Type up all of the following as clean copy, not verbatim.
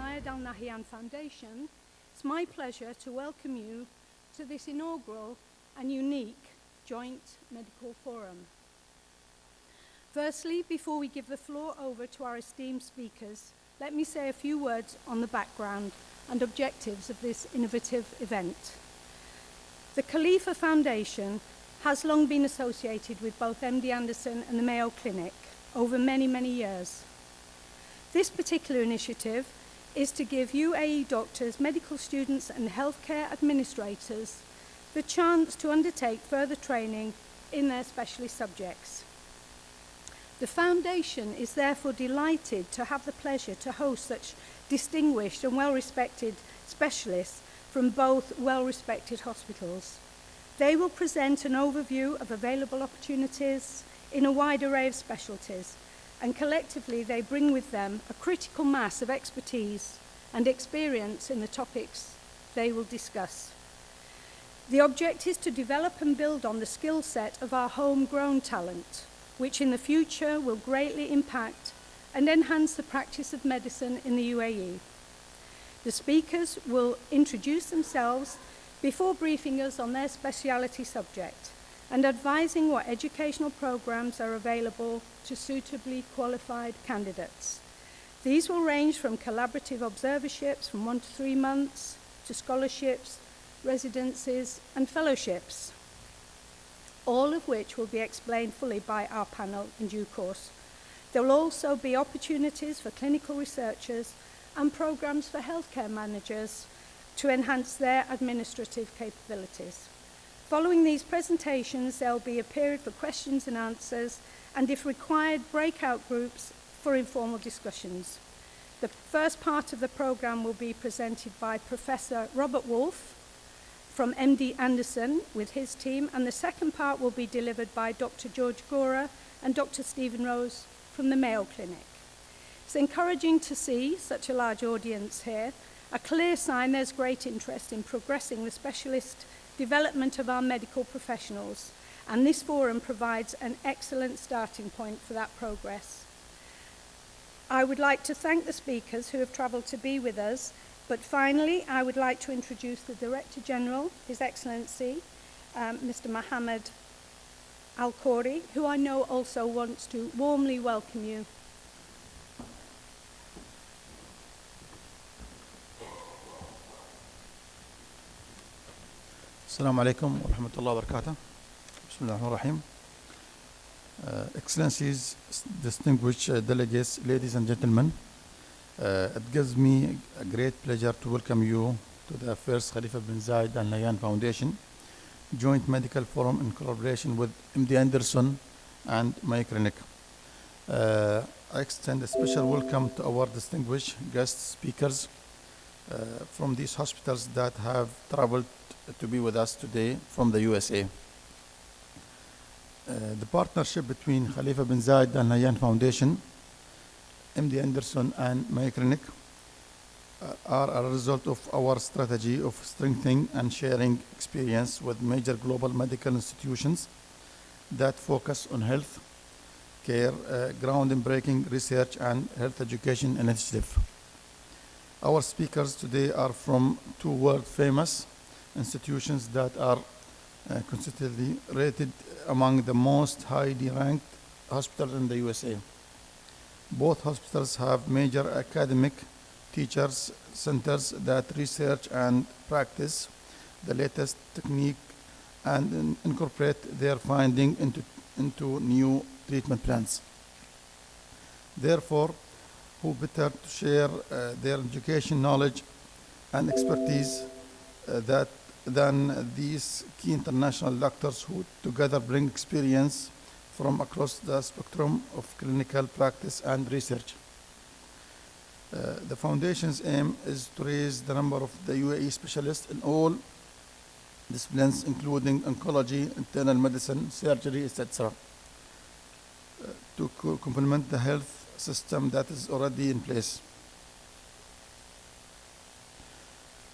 Syed Al Nahyan Foundation, it's my pleasure to welcome you to this inaugural and unique joint medical forum. Firstly, before we give the floor over to our esteemed speakers, let me say a few words on the background and objectives of this innovative event. The Khalifa Foundation has long been associated with both MD Anderson and the Mayo Clinic over many, many years. This particular initiative is to give UAE doctors, medical students and healthcare administrators the chance to undertake further training in their specialist subjects. The Foundation is therefore delighted to have the pleasure to host such distinguished and well-respected specialists from both well-respected hospitals. They will present an overview of available opportunities in a wide array of specialties, and collectively they bring with them a critical mass of expertise and experience in the topics they will discuss. The object is to develop and build on the skill set of our homegrown talent, which in the future will greatly impact and enhance the practice of medicine in the UAE. The speakers will introduce themselves before briefing us on their speciality subject and advising what educational programs are available to suitably qualified candidates. These will range from collaborative observerships from 1 to 3 months to scholarships, residencies and fellowships, all of which will be explained fully by our panel in due course. There will also be opportunities for clinical researchers and programs for healthcare managers to enhance their administrative capabilities. Following these presentations, there will be a period for questions and answers, and if required, breakout groups for informal discussions. The first part of the program will be presented by Professor Robert Wolfe from MD Anderson with his team, and the second part will be delivered by Dr. George Gora and Dr. Stephen Rose from the Mayo Clinic. It's encouraging to see such a large audience here, a clear sign there's great interest in progressing the specialist development of our medical professionals, and this forum provides an excellent starting point for that progress. I would like to thank the speakers who have travelled to be with us, but finally I would like to introduce the Director General, His Excellency, Mr. Mohammed Al-Khoury, who I know also wants to warmly welcome you. Assalamu alaikum wa rahmatullahi wa barakatuh. Bismillahirrahmanirrahim. Excellencies, distinguished delegates, ladies and gentlemen, it gives me a great pleasure to welcome you to the first Khalifa bin Zayed Al Nahyan Foundation Joint Medical Forum in collaboration with MD Anderson and my clinic. I extend a special welcome to our distinguished guest speakers from these hospitals that have traveled to be with us today from the USA. The partnership between Khalifa bin Zayed Al Nahyan Foundation, MD Anderson and my clinic are a result of our strategy of strengthening and sharing experience with major global medical institutions that focus on health care, groundbreaking research and health education initiative. Our speakers today are from two world-famous institutions that are consistently rated among the most highly ranked hospitals in the USA. Both hospitals have major academic teachers centers that research and practice the latest technique and incorporate their finding into new treatment plans. Therefore, who better to share their education knowledge and expertise than these key international doctors who together bring experience from across the spectrum of clinical practice and research. The Foundation's aim is to raise the number of the UAE specialists in all disciplines, including oncology, internal medicine, surgery, etc., to complement the health system that is already in place.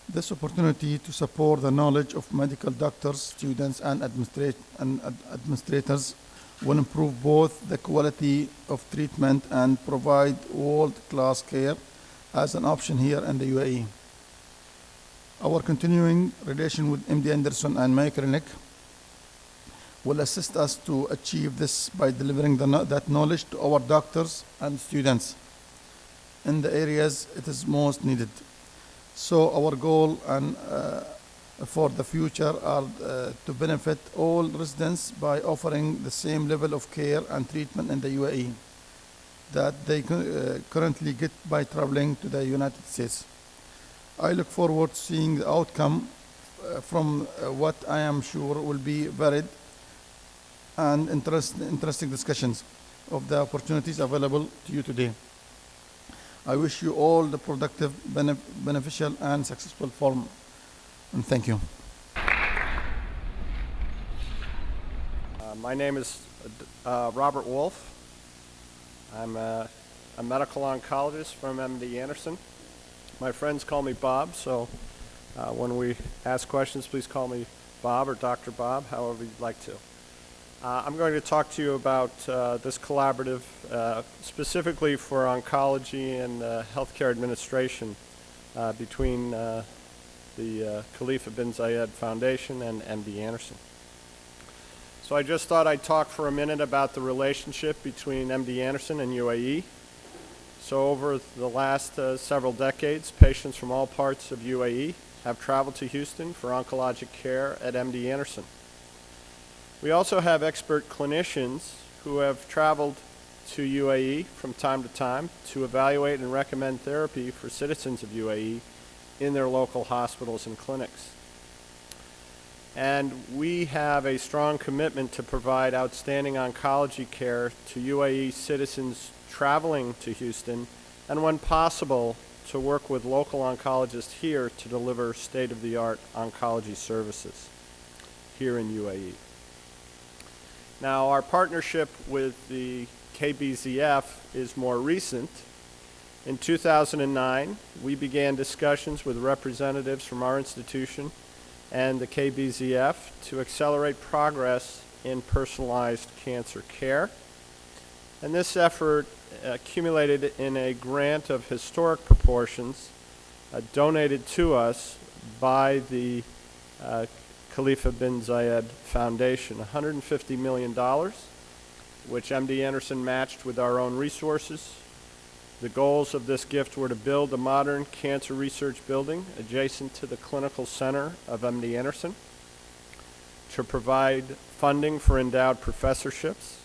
This opportunity to support the knowledge of medical doctors, students, and administrators will improve both the quality of treatment and provide world-class care as an option here in the UAE. Our continuing relation with MD Anderson and Mayo Clinic will assist us to achieve this by delivering that knowledge to our doctors and students in the areas it is most needed. So our goal and for the future are to benefit all residents by offering the same level of care and treatment in the UAE that they currently get by traveling to the United States. I look forward to seeing the outcome from what I am sure will be varied and interesting discussions of the opportunities available to you today. I wish you all the productive, beneficial, and successful forum. And thank you. My name is Robert Wolf. I'm a medical oncologist from MD Anderson. My friends call me Bob, so when we ask questions, please call me Bob or Dr. Bob, however you'd like to. I'm going to talk to you about this collaborative specifically for oncology and healthcare administration between the Khalifa bin Zayed Foundation and MD Anderson. So I just thought I'd talk for a minute about the relationship between MD Anderson and UAE. So over the last several decades, patients from all parts of UAE have traveled to Houston for oncologic care at MD Anderson. We also have expert clinicians who have traveled to UAE from time to time to evaluate and recommend therapy for citizens of UAE in their local hospitals and clinics. And we have a strong commitment to provide outstanding oncology care to UAE citizens traveling to Houston, and when possible, to work with local oncologists here to deliver state-of-the-art oncology services here in UAE. Now, our partnership with the KBZF is more recent. In 2009, we began discussions with representatives from our institution and the KBZF to accelerate progress in personalized cancer care. And this effort accumulated in a grant of historic proportions donated to us by the Khalifa bin Zayed Foundation, $150 million, which MD Anderson matched with our own resources. The goals of this gift were to build a modern cancer research building adjacent to the clinical center of MD Anderson, to provide funding for endowed professorships,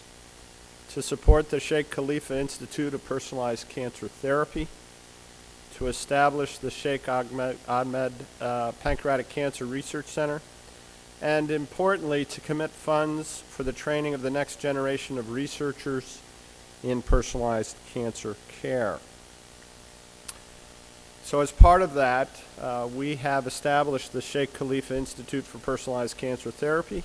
to support the Sheikh Khalifa Institute of Personalized Cancer Therapy, to establish the Sheikh Ahmed Pancreatic Cancer Research Center, and importantly, to commit funds for the training of the next generation of researchers in personalized cancer care. So as part of that, we have established the Sheikh Khalifa Institute for Personalized Cancer Therapy,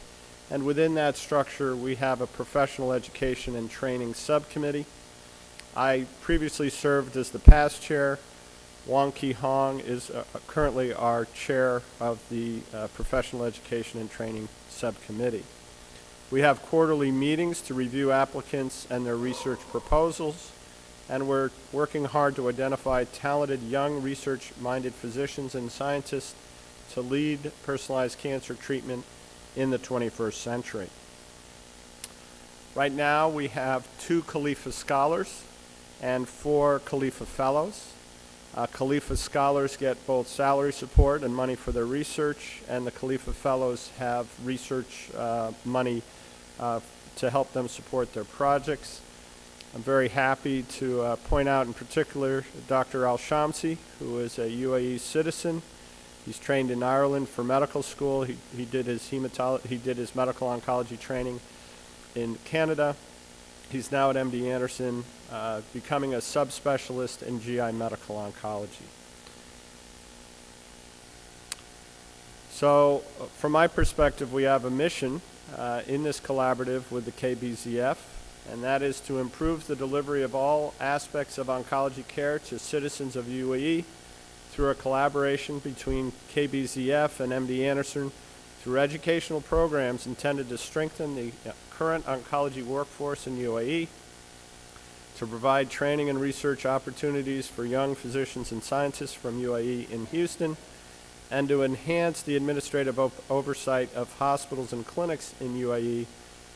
and within that structure, we have a professional education and training subcommittee. I previously served as the past chair. Wong Ki Hong is currently our chair of the Professional Education and Training Subcommittee. We have quarterly meetings to review applicants and their research proposals, and we're working hard to identify talented young research-minded physicians and scientists to lead personalized cancer treatment in the 21st century. Right now, we have 2 Khalifa scholars and 4 Khalifa fellows. Khalifa scholars get both salary support and money for their research, and the Khalifa fellows have research money to help them support their projects. I'm very happy to point out in particular Dr. Al-Shamsi, who is a UAE citizen. He's trained in Ireland for medical school. He did his medical oncology training in Canada. He's now at MD Anderson, becoming a subspecialist in GI medical oncology. So, from my perspective, we have a mission in this collaborative with the KBZF, and that is to improve the delivery of all aspects of oncology care to citizens of UAE through a collaboration between KBZF and MD Anderson through educational programs intended to strengthen the current oncology workforce in UAE, to provide training and research opportunities for young physicians and scientists from UAE in Houston, and to enhance the administrative oversight of hospitals and clinics in UAE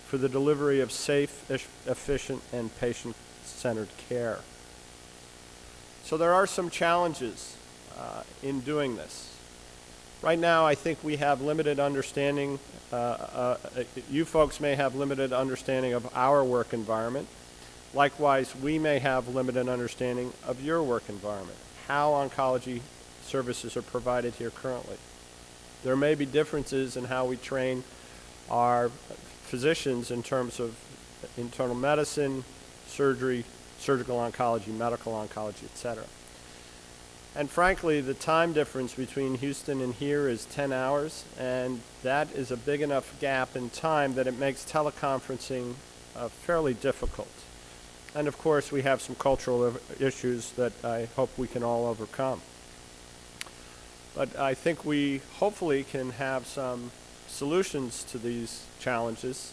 for the delivery of safe, efficient, and patient-centered care. So there are some challenges in doing this. Right now, I think we have limited understanding, you folks may have limited understanding of our work environment. Likewise, we may have limited understanding of your work environment, how oncology services are provided here currently. There may be differences in how we train our physicians in terms of internal medicine, surgery, surgical oncology, medical oncology, etc. And frankly, the time difference between Houston and here is 10 hours, and that is a big enough gap in time that it makes teleconferencing fairly difficult. And of course, we have some cultural issues that I hope we can all overcome. But I think we hopefully can have some solutions to these challenges.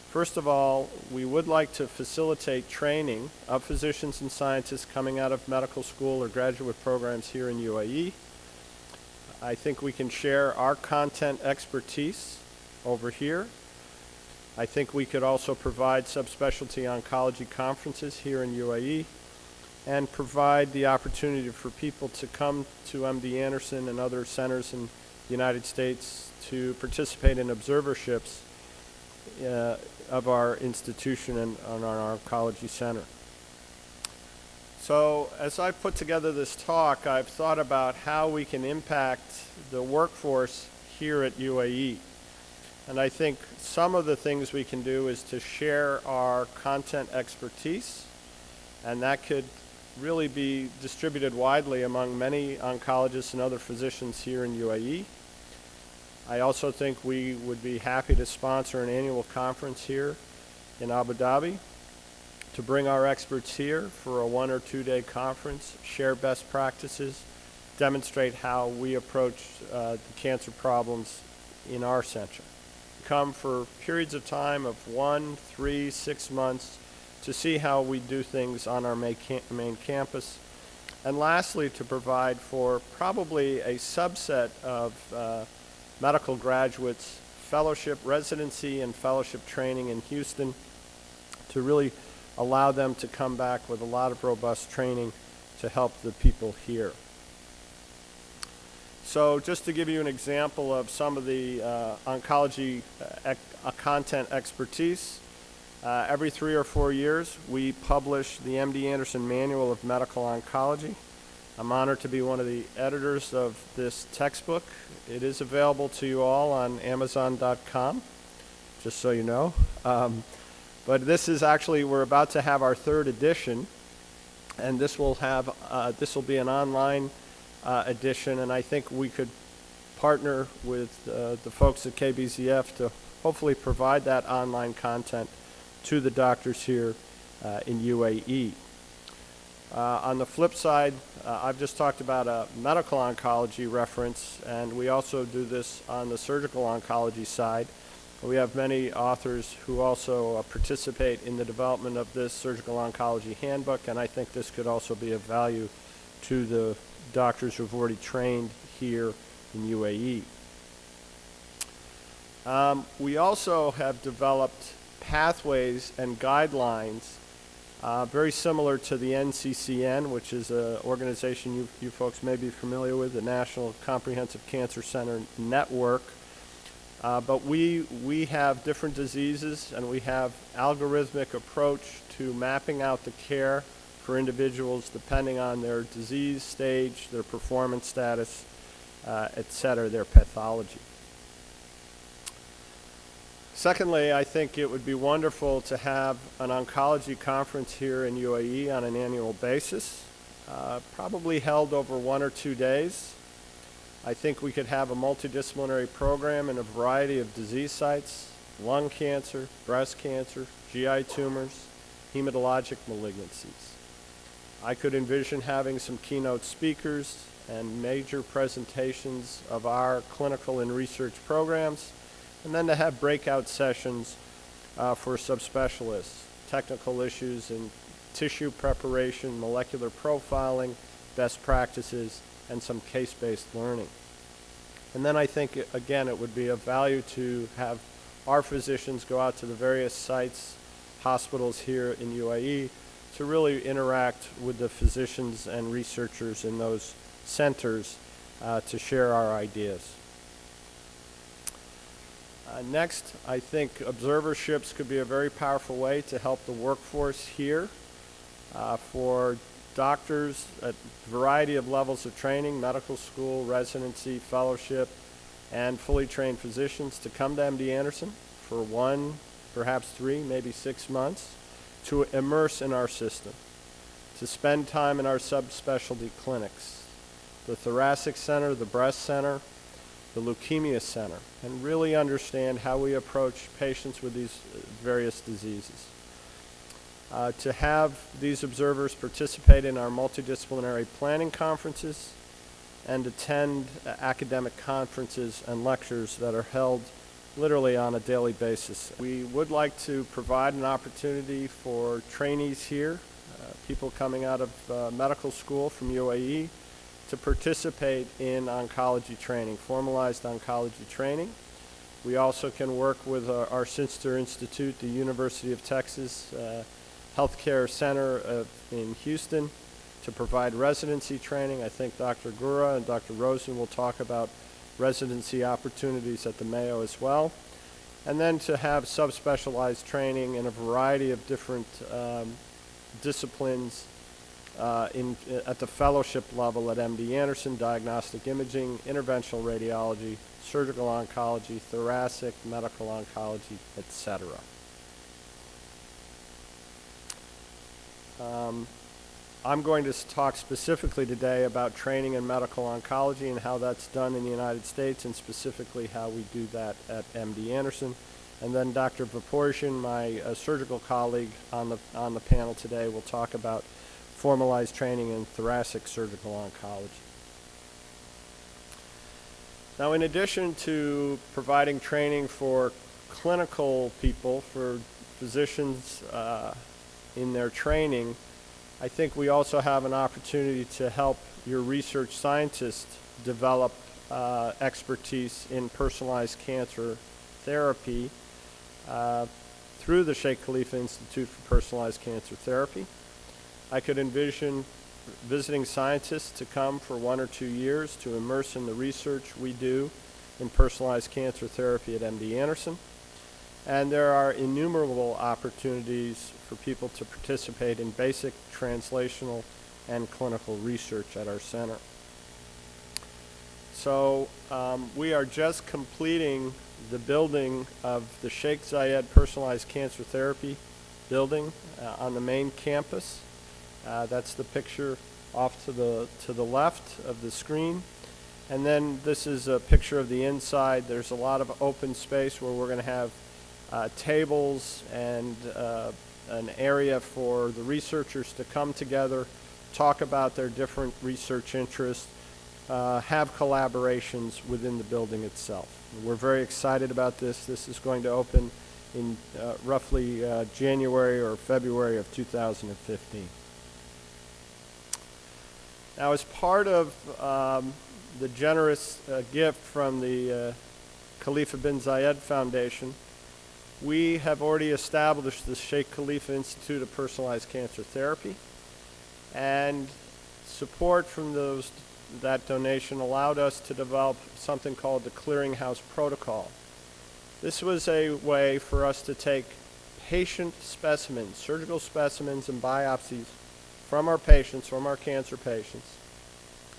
First of all, we would like to facilitate training of physicians and scientists coming out of medical school or graduate programs here in UAE. I think we can share our content expertise over here. I think we could also provide subspecialty oncology conferences here in UAE and provide the opportunity for people to come to MD Anderson and other centers in the United States to participate in observerships of our institution and on our oncology center. So as I put together this talk, I've thought about how we can impact the workforce here at UAE. And I think some of the things we can do is to share our content expertise, and that could really be distributed widely among many oncologists and other physicians here in UAE. I also think we would be happy to sponsor an annual conference here in Abu Dhabi to bring our experts here for a 1 or 2 day conference, share best practices, demonstrate how we approach the cancer problems in our center. Come for periods of time of 1, 3, 6 months to see how we do things on our main campus. And lastly, to provide for probably a subset of medical graduates fellowship, residency, and fellowship training in Houston to really allow them to come back with a lot of robust training to help the people here. So just to give you an example of some of the oncology content expertise, every 3 or 4 years we publish the MD Anderson Manual of Medical Oncology. I'm honored to be one of the editors of this textbook. It is available to you all on Amazon.com, just so you know. But this is actually, we're about to have our 3rd edition, and this will be an online edition, and I think we could partner with the folks at KBZF to hopefully provide that online content to the doctors here in UAE. On the flip side, I've just talked about a medical oncology reference, and we also do this on the surgical oncology side. We have many authors who also participate in the development of this surgical oncology handbook, and I think this could also be of value to the doctors who've already trained here in UAE. We also have developed pathways and guidelines very similar to the NCCN, which is an organization you folks may be familiar with, the National Comprehensive Cancer Center Network. But we have different diseases, and we have algorithmic approach to mapping out the care for individuals depending on their disease stage, their performance status, etc., their pathology. Secondly, I think it would be wonderful to have an oncology conference here in UAE on an annual basis, probably held over 1 or 2 days. I think we could have a multidisciplinary program in a variety of disease sites: lung cancer, breast cancer, GI tumors, hematologic malignancies. I could envision having some keynote speakers and major presentations of our clinical and research programs, and then to have breakout sessions for subspecialists, technical issues in tissue preparation, molecular profiling, best practices, and some case-based learning. And then I think, again, it would be of value to have our physicians go out to the various sites, hospitals here in UAE, to really interact with the physicians and researchers in those centers to share our ideas. Next, I think observerships could be a very powerful way to help the workforce here for doctors at a variety of levels of training, medical school, residency, fellowship, and fully trained physicians to come to MD Anderson for 1, perhaps 3, maybe 6 months to immerse in our system, to spend time in our subspecialty clinics, the thoracic center, the breast center, the leukemia center, and really understand how we approach patients with these various diseases. To have these observers participate in our multidisciplinary planning conferences and attend academic conferences and lectures that are held literally on a daily basis. We would like to provide an opportunity for trainees here, people coming out of medical school from UAE, to participate in oncology training, formalized oncology training. We also can work with our sister institute, the University of Texas Healthcare Center in Houston, to provide residency training. I think Dr. Gura and Dr. Rosen will talk about residency opportunities at the Mayo as well. And then to have subspecialized training in a variety of different disciplines at the fellowship level at MD Anderson: diagnostic imaging, interventional radiology, surgical oncology, thoracic, medical oncology, etc. I'm going to talk specifically today about training in medical oncology and how that's done in the United States, and specifically how we do that at MD Anderson. And then Dr. Vaporshin, my surgical colleague on the panel today, will talk about formalized training in thoracic surgical oncology. Now, in addition to providing training for clinical people, for physicians in their training, I think we also have an opportunity to help your research scientists develop expertise in personalized cancer therapy through the Sheikh Khalifa Institute for Personalized Cancer Therapy. I could envision visiting scientists to come for 1 or 2 years to immerse in the research we do in personalized cancer therapy at MD Anderson. And there are innumerable opportunities for people to participate in basic translational and clinical research at our center. So we are just completing the building of the Sheikh Zayed Personalized Cancer Therapy building on the main campus. That's the picture off to the left of the screen. And then this is a picture of the inside. There's a lot of open space where we're going to have tables and an area for the researchers to come together, talk about their different research interests, have collaborations within the building itself. We're very excited about this. This is going to open in roughly January or February of 2015. Now, as part of the generous gift from the Khalifa bin Zayed Foundation, we have already established the Sheikh Khalifa Institute of Personalized Cancer Therapy, and support from that donation allowed us to develop something called the Clearinghouse Protocol. This was a way for us to take patient specimens, surgical specimens and biopsies from our patients, from our cancer patients,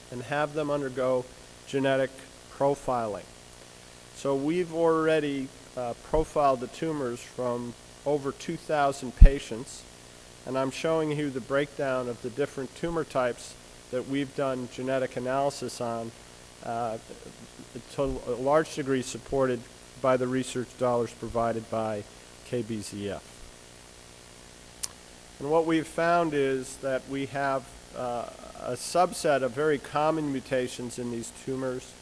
and have them undergo genetic profiling. So we've already profiled the tumors from over 2,000 patients, and I'm showing you the breakdown of the different tumor types that we've done genetic analysis on, to a large degree supported by the research dollars provided by KBZF. And what we've found is that we have a subset of very common mutations in these tumors,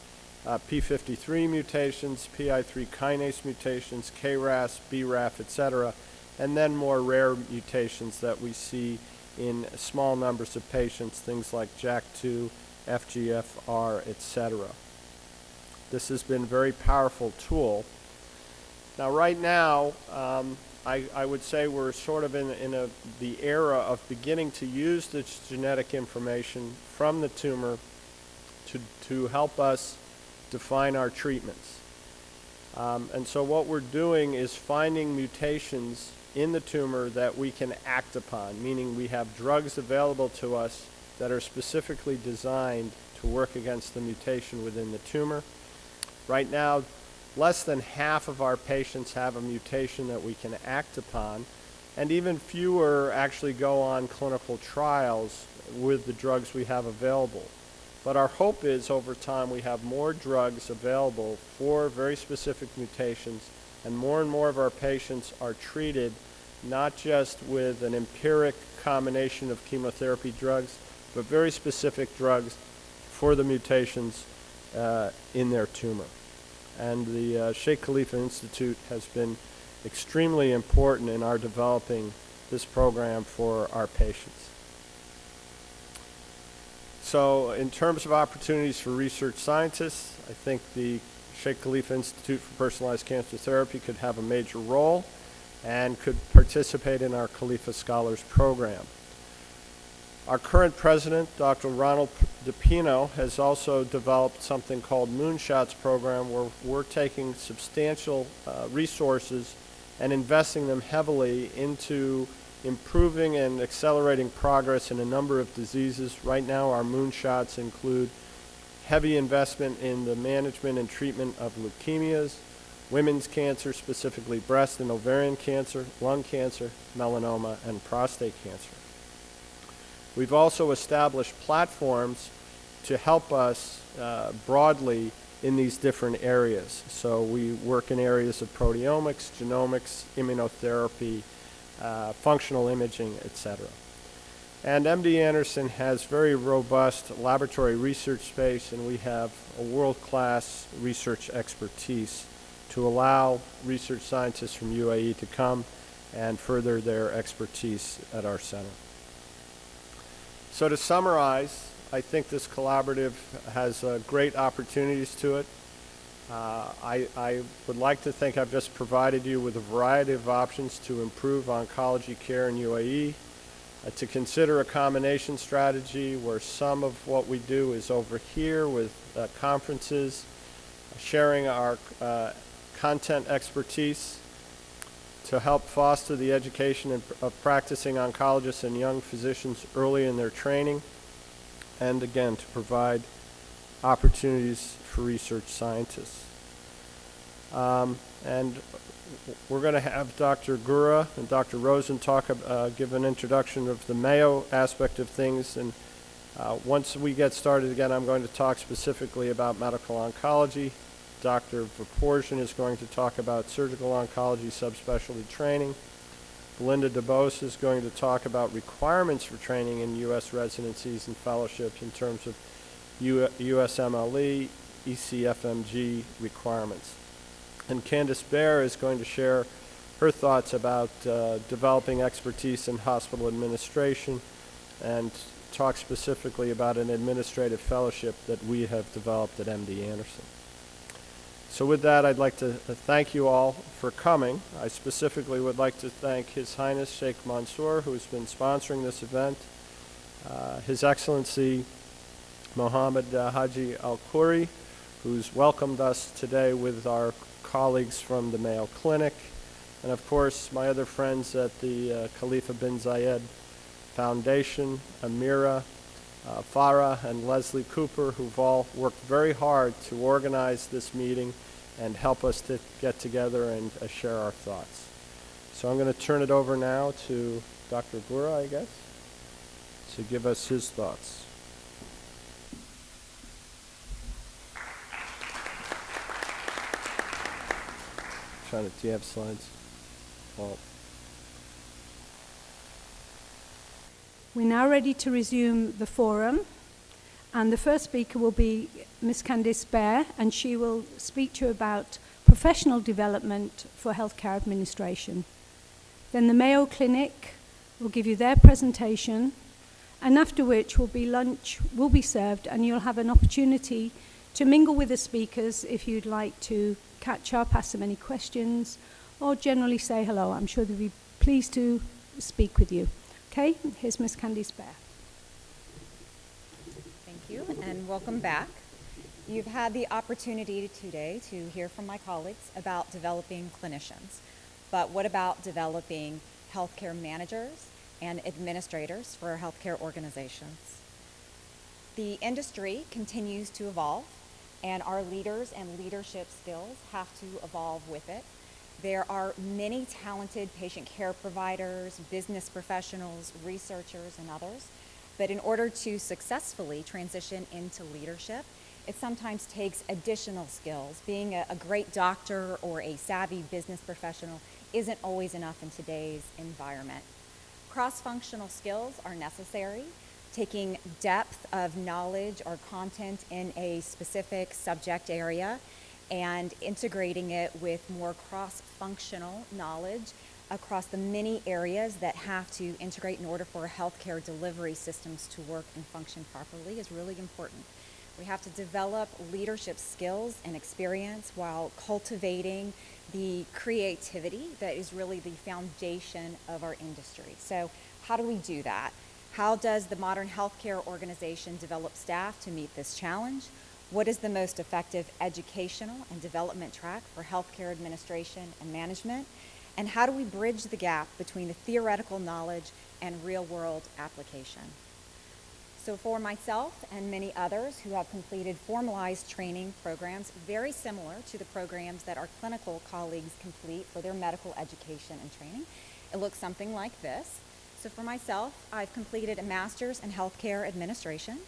P53 mutations, PI3 kinase mutations, KRAS, BRAF, etc., and then more rare mutations that we see in small numbers of patients, things like JAK2, FGFR, etc. This has been a very powerful tool. Now, right now, I would say we're sort of in the era of beginning to use this genetic information from the tumor to help us define our treatments. And so what we're doing is finding mutations in the tumor that we can act upon, meaning we have drugs available to us that are specifically designed to work against the mutation within the tumor. Right now, less than half of our patients have a mutation that we can act upon, and even fewer actually go on clinical trials with the drugs we have available. But our hope is over time we have more drugs available for very specific mutations, and more of our patients are treated not just with an empiric combination of chemotherapy drugs, but very specific drugs for the mutations in their tumor. And the Sheikh Khalifa Institute has been extremely important in our developing this program for our patients. So in terms of opportunities for research scientists, I think the Sheikh Khalifa Institute for Personalized Cancer Therapy could have a major role and could participate in our Khalifa Scholars Program. Our current president, Dr. Ronald DePino, has also developed something called Moonshots Program, where we're taking substantial resources and investing them heavily into improving and accelerating progress in a number of diseases. Right now, our moonshots include heavy investment in the management and treatment of leukemias, women's cancer, specifically breast and ovarian cancer, lung cancer, melanoma, and prostate cancer. We've also established platforms to help us broadly in these different areas. So we work in areas of proteomics, genomics, immunotherapy, functional imaging, etc. And MD Anderson has very robust laboratory research space, and we have a world-class research expertise to allow research scientists from UAE to come and further their expertise at our center. So to summarize, I think this collaborative has great opportunities to it. I would like to think I've just provided you with a variety of options to improve oncology care in UAE, to consider a combination strategy where some of what we do is over here with conferences, sharing our content expertise to help foster the education of practicing oncologists and young physicians early in their training, and again, to provide opportunities for research scientists. And we're going to have Dr. Gura and Dr. Rosen give an introduction of the Mayo aspect of things, and once we get started again, I'm going to talk specifically about medical oncology. Dr. Vaporsian is going to talk about surgical oncology subspecialty training. Belinda DeBose is going to talk about requirements for training in U.S. residencies and fellowships in terms of USMLE, ECFMG requirements. And Candace Baer is going to share her thoughts about developing expertise in hospital administration and talk specifically about an administrative fellowship that we have developed at MD Anderson. So with that, I'd like to thank you all for coming. I specifically would like to thank His Highness Sheikh Mansour, who's been sponsoring this event, His Excellency Mohammed Haji Al-Khoury, who's welcomed us today with our colleagues from the Mayo Clinic, and of course my other friends at the Khalifa bin Zayed Foundation, Amira, Farah, and Leslie Cooper, who've all worked very hard to organize this meeting and help us to get together and share our thoughts. So I'm going to turn it over now to Dr. Gura, I guess, to give us his thoughts. Do you have slides? Well, we're now ready to resume the forum, and the first speaker will be Ms. Candace Baer, and she will speak to you about professional development for healthcare administration. Then the Mayo Clinic will give you their presentation, and after which lunch will be served, and you'll have an opportunity to mingle with the speakers if you'd like to catch up, ask them any questions, or generally say hello. I'm sure they'll be pleased to speak with you. Okay, here's Miss Candice Bear. Thank you, and welcome back. You've had the opportunity today to hear from my colleagues about developing clinicians. But what about developing healthcare managers and administrators for healthcare organizations? The industry continues to evolve, and our leaders and leadership skills have to evolve with it. There are many talented patient care providers, business professionals, researchers, and others. But in order to successfully transition into leadership, it sometimes takes additional skills. Being a great doctor or a savvy business professional isn't always enough in today's environment. Cross-functional skills are necessary. Taking depth of knowledge or content in a specific subject area and integrating it with more cross-functional knowledge across the many areas that have to integrate in order for healthcare delivery systems to work and function properly is really important. We have to develop leadership skills and experience while cultivating the creativity that is really the foundation of our industry. So how do we do that? How does the modern healthcare organization develop staff to meet this challenge? What is the most effective educational and development track for healthcare administration and management? And how do we bridge the gap between the theoretical knowledge and real-world application? So for myself and many others who have completed formalized training programs very similar to the programs that our clinical colleagues complete for their medical education and training, it looks something like this. So for myself, I've completed a master's in healthcare administration.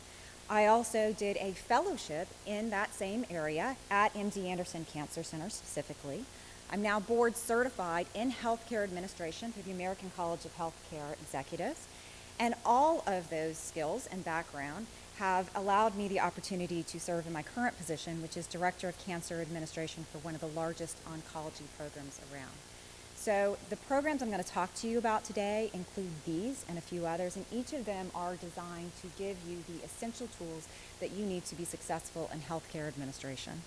I also did a fellowship in that same area at MD Anderson Cancer Center specifically. I'm now board certified in healthcare administration through the American College of Healthcare Executives. And all of those skills and background have allowed me the opportunity to serve in my current position, which is Director of Cancer Administration for one of the largest oncology programs around. So the programs I'm going to talk to you about today include these and a few others, and each of them are designed to give you the essential tools that you need to be successful in healthcare administration.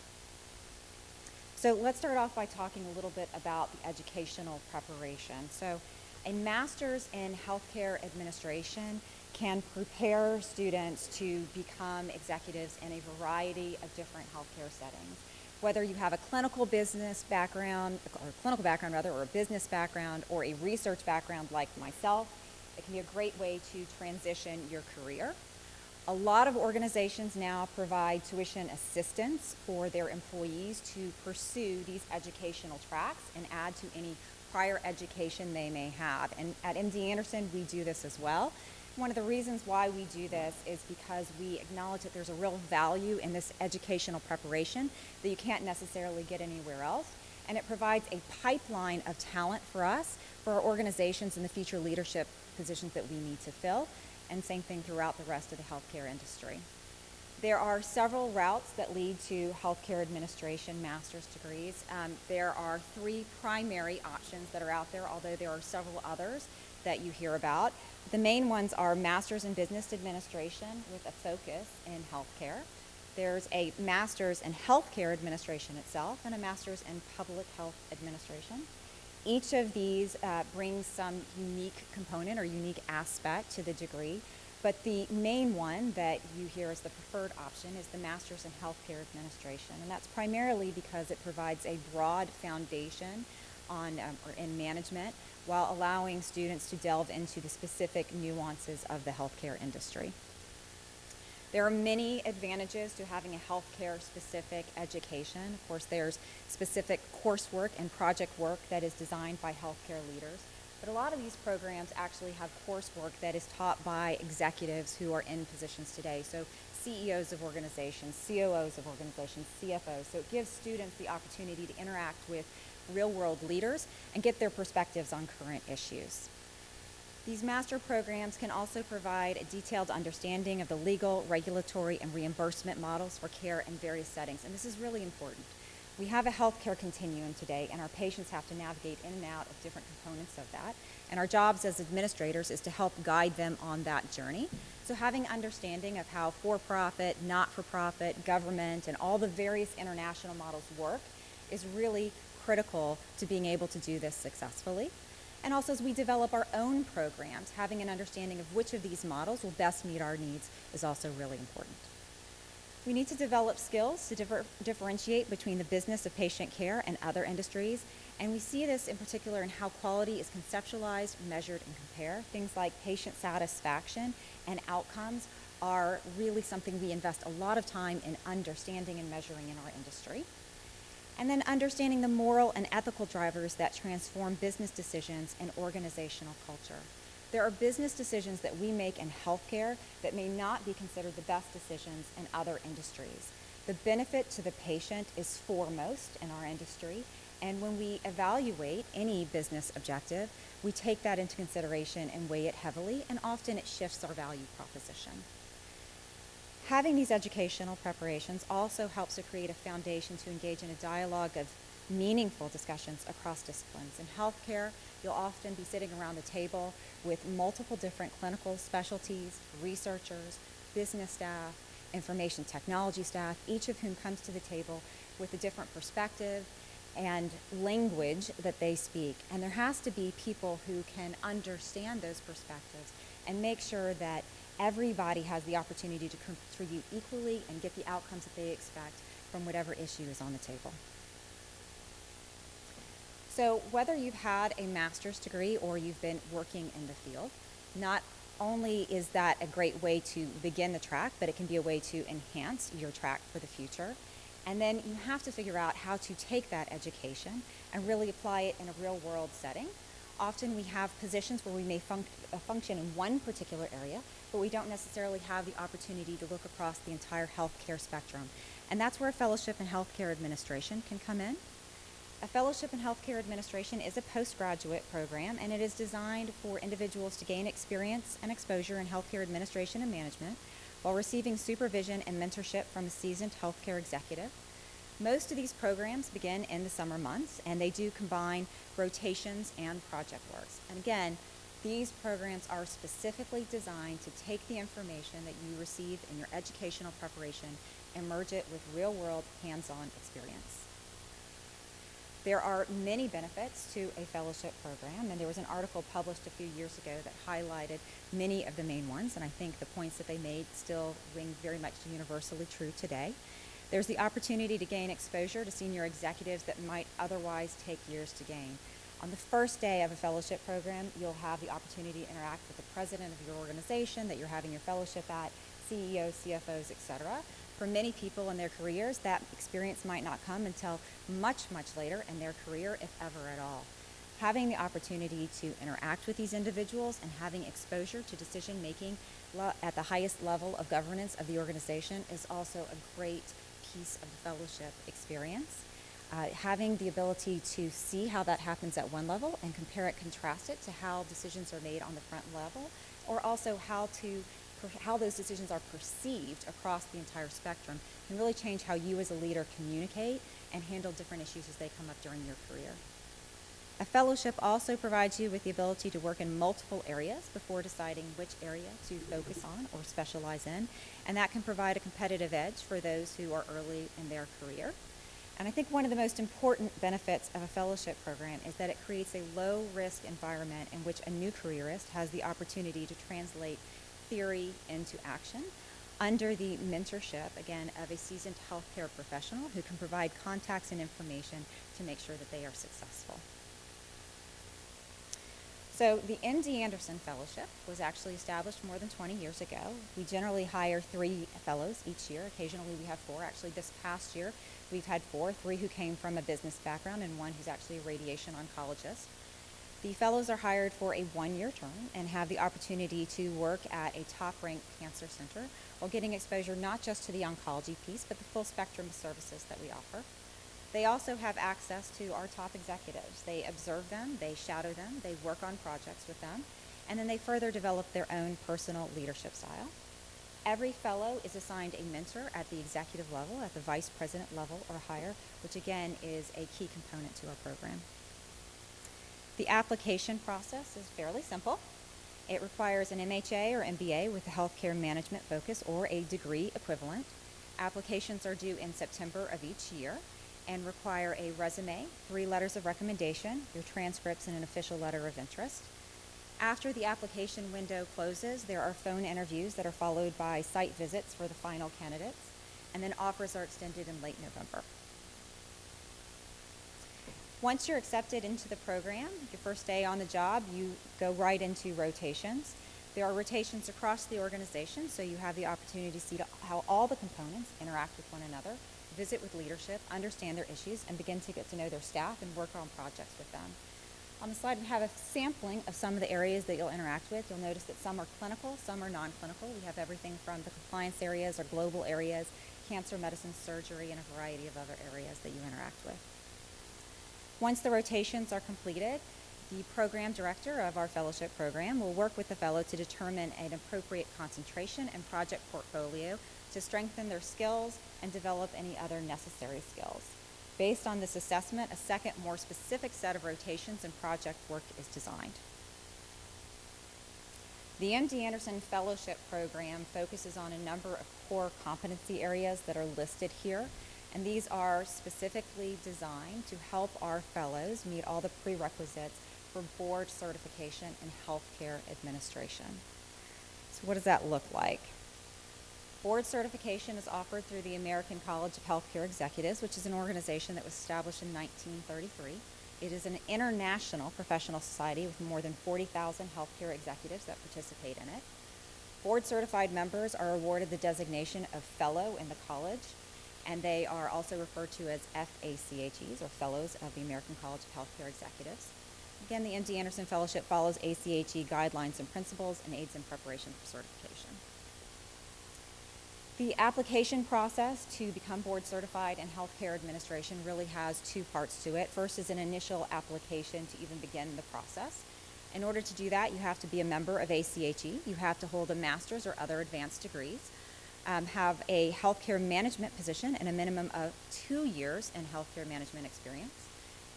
So let's start off by talking a little bit about the educational preparation. So a master's in healthcare administration can prepare students to become executives in a variety of different healthcare settings. Whether you have a clinical business background, or a business background, or a research background like myself, it can be a great way to transition your career. A lot of organizations now provide tuition assistance for their employees to pursue these educational tracks and add to any prior education they may have. And at MD Anderson, we do this as well. One of the reasons why we do this is because we acknowledge that there's a real value in this educational preparation that you can't necessarily get anywhere else. And it provides a pipeline of talent for us, for our organizations and the future leadership positions that we need to fill. And same thing throughout the rest of the healthcare industry. There are several routes that lead to healthcare administration master's degrees. There are three primary options that are out there, although there are several others that you hear about. The main ones are master's in business administration with a focus in healthcare. There's a master's in healthcare administration itself and a master's in public health administration. Each of these brings some unique component or unique aspect to the degree, but the main one that you hear as the preferred option is the master's in healthcare administration, and that's primarily because it provides a broad foundation in management while allowing students to delve into the specific nuances of the healthcare industry. There are many advantages to having a healthcare-specific education. Of course, there's specific coursework and project work that is designed by healthcare leaders. But a lot of these programs actually have coursework that is taught by executives who are in positions today. So CEOs of organizations, COOs of organizations, CFOs. So it gives students the opportunity to interact with real-world leaders and get their perspectives on current issues. These master programs can also provide a detailed understanding of the legal, regulatory, and reimbursement models for care in various settings. And this is really important. We have a healthcare continuum today, and our patients have to navigate in and out of different components of that. And our jobs as administrators is to help guide them on that journey. So having understanding of how for-profit, not-for-profit, government, and all the various international models work is really critical to being able to do this successfully. And also, as we develop our own programs, having an understanding of which of these models will best meet our needs is also really important. We need to develop skills to differentiate between the business of patient care and other industries, and we see this in particular in how quality is conceptualized, measured, and compared. Things like patient satisfaction and outcomes are really something we invest a lot of time in understanding and measuring in our industry. And then understanding the moral and ethical drivers that transform business decisions and organizational culture. There are business decisions that we make in healthcare that may not be considered the best decisions in other industries. The benefit to the patient is foremost in our industry, and when we evaluate any business objective, we take that into consideration and weigh it heavily, and often it shifts our value proposition. Having these educational preparations also helps to create a foundation to engage in a dialogue of meaningful discussions across disciplines. In healthcare, you'll often be sitting around the table with multiple different clinical specialties, researchers, business staff, information technology staff, each of whom comes to the table with a different perspective and language that they speak. And there has to be people who can understand those perspectives and make sure that everybody has the opportunity to contribute equally and get the outcomes that they expect from whatever issue is on the table. So whether you've had a master's degree or you've been working in the field, not only is that a great way to begin the track, but it can be a way to enhance your track for the future. And then you have to figure out how to take that education and really apply it in a real world setting. Often we have positions where we may function in one particular area, but we don't necessarily have the opportunity to look across the entire healthcare spectrum. And that's where a fellowship in healthcare administration can come in. A fellowship in healthcare administration is a postgraduate program, and it is designed for individuals to gain experience and exposure in healthcare administration and management while receiving supervision and mentorship from a seasoned healthcare executive. Most of these programs begin in the summer months, and they do combine rotations and project works. And again, these programs are specifically designed to take the information that you receive in your educational preparation and merge it with real-world hands-on experience. There are many benefits to a fellowship program, and there was an article published a few years ago that highlighted many of the main ones, and I think the points that they made still ring very much universally true today. There's the opportunity to gain exposure to senior executives that might otherwise take years to gain. On the first day of a fellowship program, you'll have the opportunity to interact with the president of your organization that you're having your fellowship at, CEOs, CFOs, etc. For many people in their careers, that experience might not come until much, much later in their career, if ever at all. Having the opportunity to interact with these individuals and having exposure to decision making at the highest level of governance of the organization is also a great piece of the fellowship experience. Having the ability to see how that happens at one level and compare it, contrast it to how decisions are made on the front level, or also how those decisions are perceived across the entire spectrum can really change how you as a leader communicate and handle different issues as they come up during your career. A fellowship also provides you with the ability to work in multiple areas before deciding which area to focus on or specialize in, and that can provide a competitive edge for those who are early in their career. And I think one of the most important benefits of a fellowship program is that it creates a low-risk environment in which a new careerist has the opportunity to translate theory into action under the mentorship, again, of a seasoned healthcare professional who can provide contacts and information to make sure that they are successful. So the MD Anderson Fellowship was actually established more than 20 years ago. We generally hire 3 fellows each year. Occasionally we have 4. Actually, this past year we've had 4, 3 who came from a business background and 1 who's actually a radiation oncologist. The fellows are hired for a 1-year term and have the opportunity to work at a top-ranked cancer center while getting exposure not just to the oncology piece, but the full spectrum of services that we offer. They also have access to our top executives. They observe them, they shadow them, they work on projects with them, and then they further develop their own personal leadership style. Every fellow is assigned a mentor at the executive level, at the vice president level or higher, which again is a key component to our program. The application process is fairly simple. It requires an MHA or MBA with a healthcare management focus or a degree equivalent. Applications are due in September of each year and require a resume, 3 letters of recommendation, your transcripts, and an official letter of interest. After the application window closes, there are phone interviews that are followed by site visits for the final candidates, and then offers are extended in late November. Once you're accepted into the program, your first day on the job, you go right into rotations. There are rotations across the organization, so you have the opportunity to see how all the components interact with one another, visit with leadership, understand their issues, and begin to get to know their staff and work on projects with them. On the slide, we have a sampling of some of the areas that you'll interact with. You'll notice that some are clinical, some are non-clinical. We have everything from the compliance areas or global areas, cancer, medicine, surgery, and a variety of other areas that you interact with. Once the rotations are completed, the program director of our fellowship program will work with the fellow to determine an appropriate concentration and project portfolio to strengthen their skills and develop any other necessary skills. Based on this assessment, a second, more specific set of rotations and project work is designed. The MD Anderson Fellowship Program focuses on a number of core competency areas that are listed here, and these are specifically designed to help our fellows meet all the prerequisites for board certification in healthcare administration. So what does that look like? Board certification is offered through the American College of Healthcare Executives, which is an organization that was established in 1933. It is an international professional society with more than 40,000 healthcare executives that participate in it. Board certified members are awarded the designation of fellow in the college, and they are also referred to as FACHEs, or Fellows of the American College of Healthcare Executives. Again, the MD Anderson Fellowship follows ACHE guidelines and principles and aids in preparation for certification. The application process to become board certified in healthcare administration really has 2 parts to it. First is an initial application to even begin the process. In order to do that, you have to be a member of ACHE. You have to hold a master's or other advanced degrees, have a healthcare management position and a minimum of 2 years in healthcare management experience.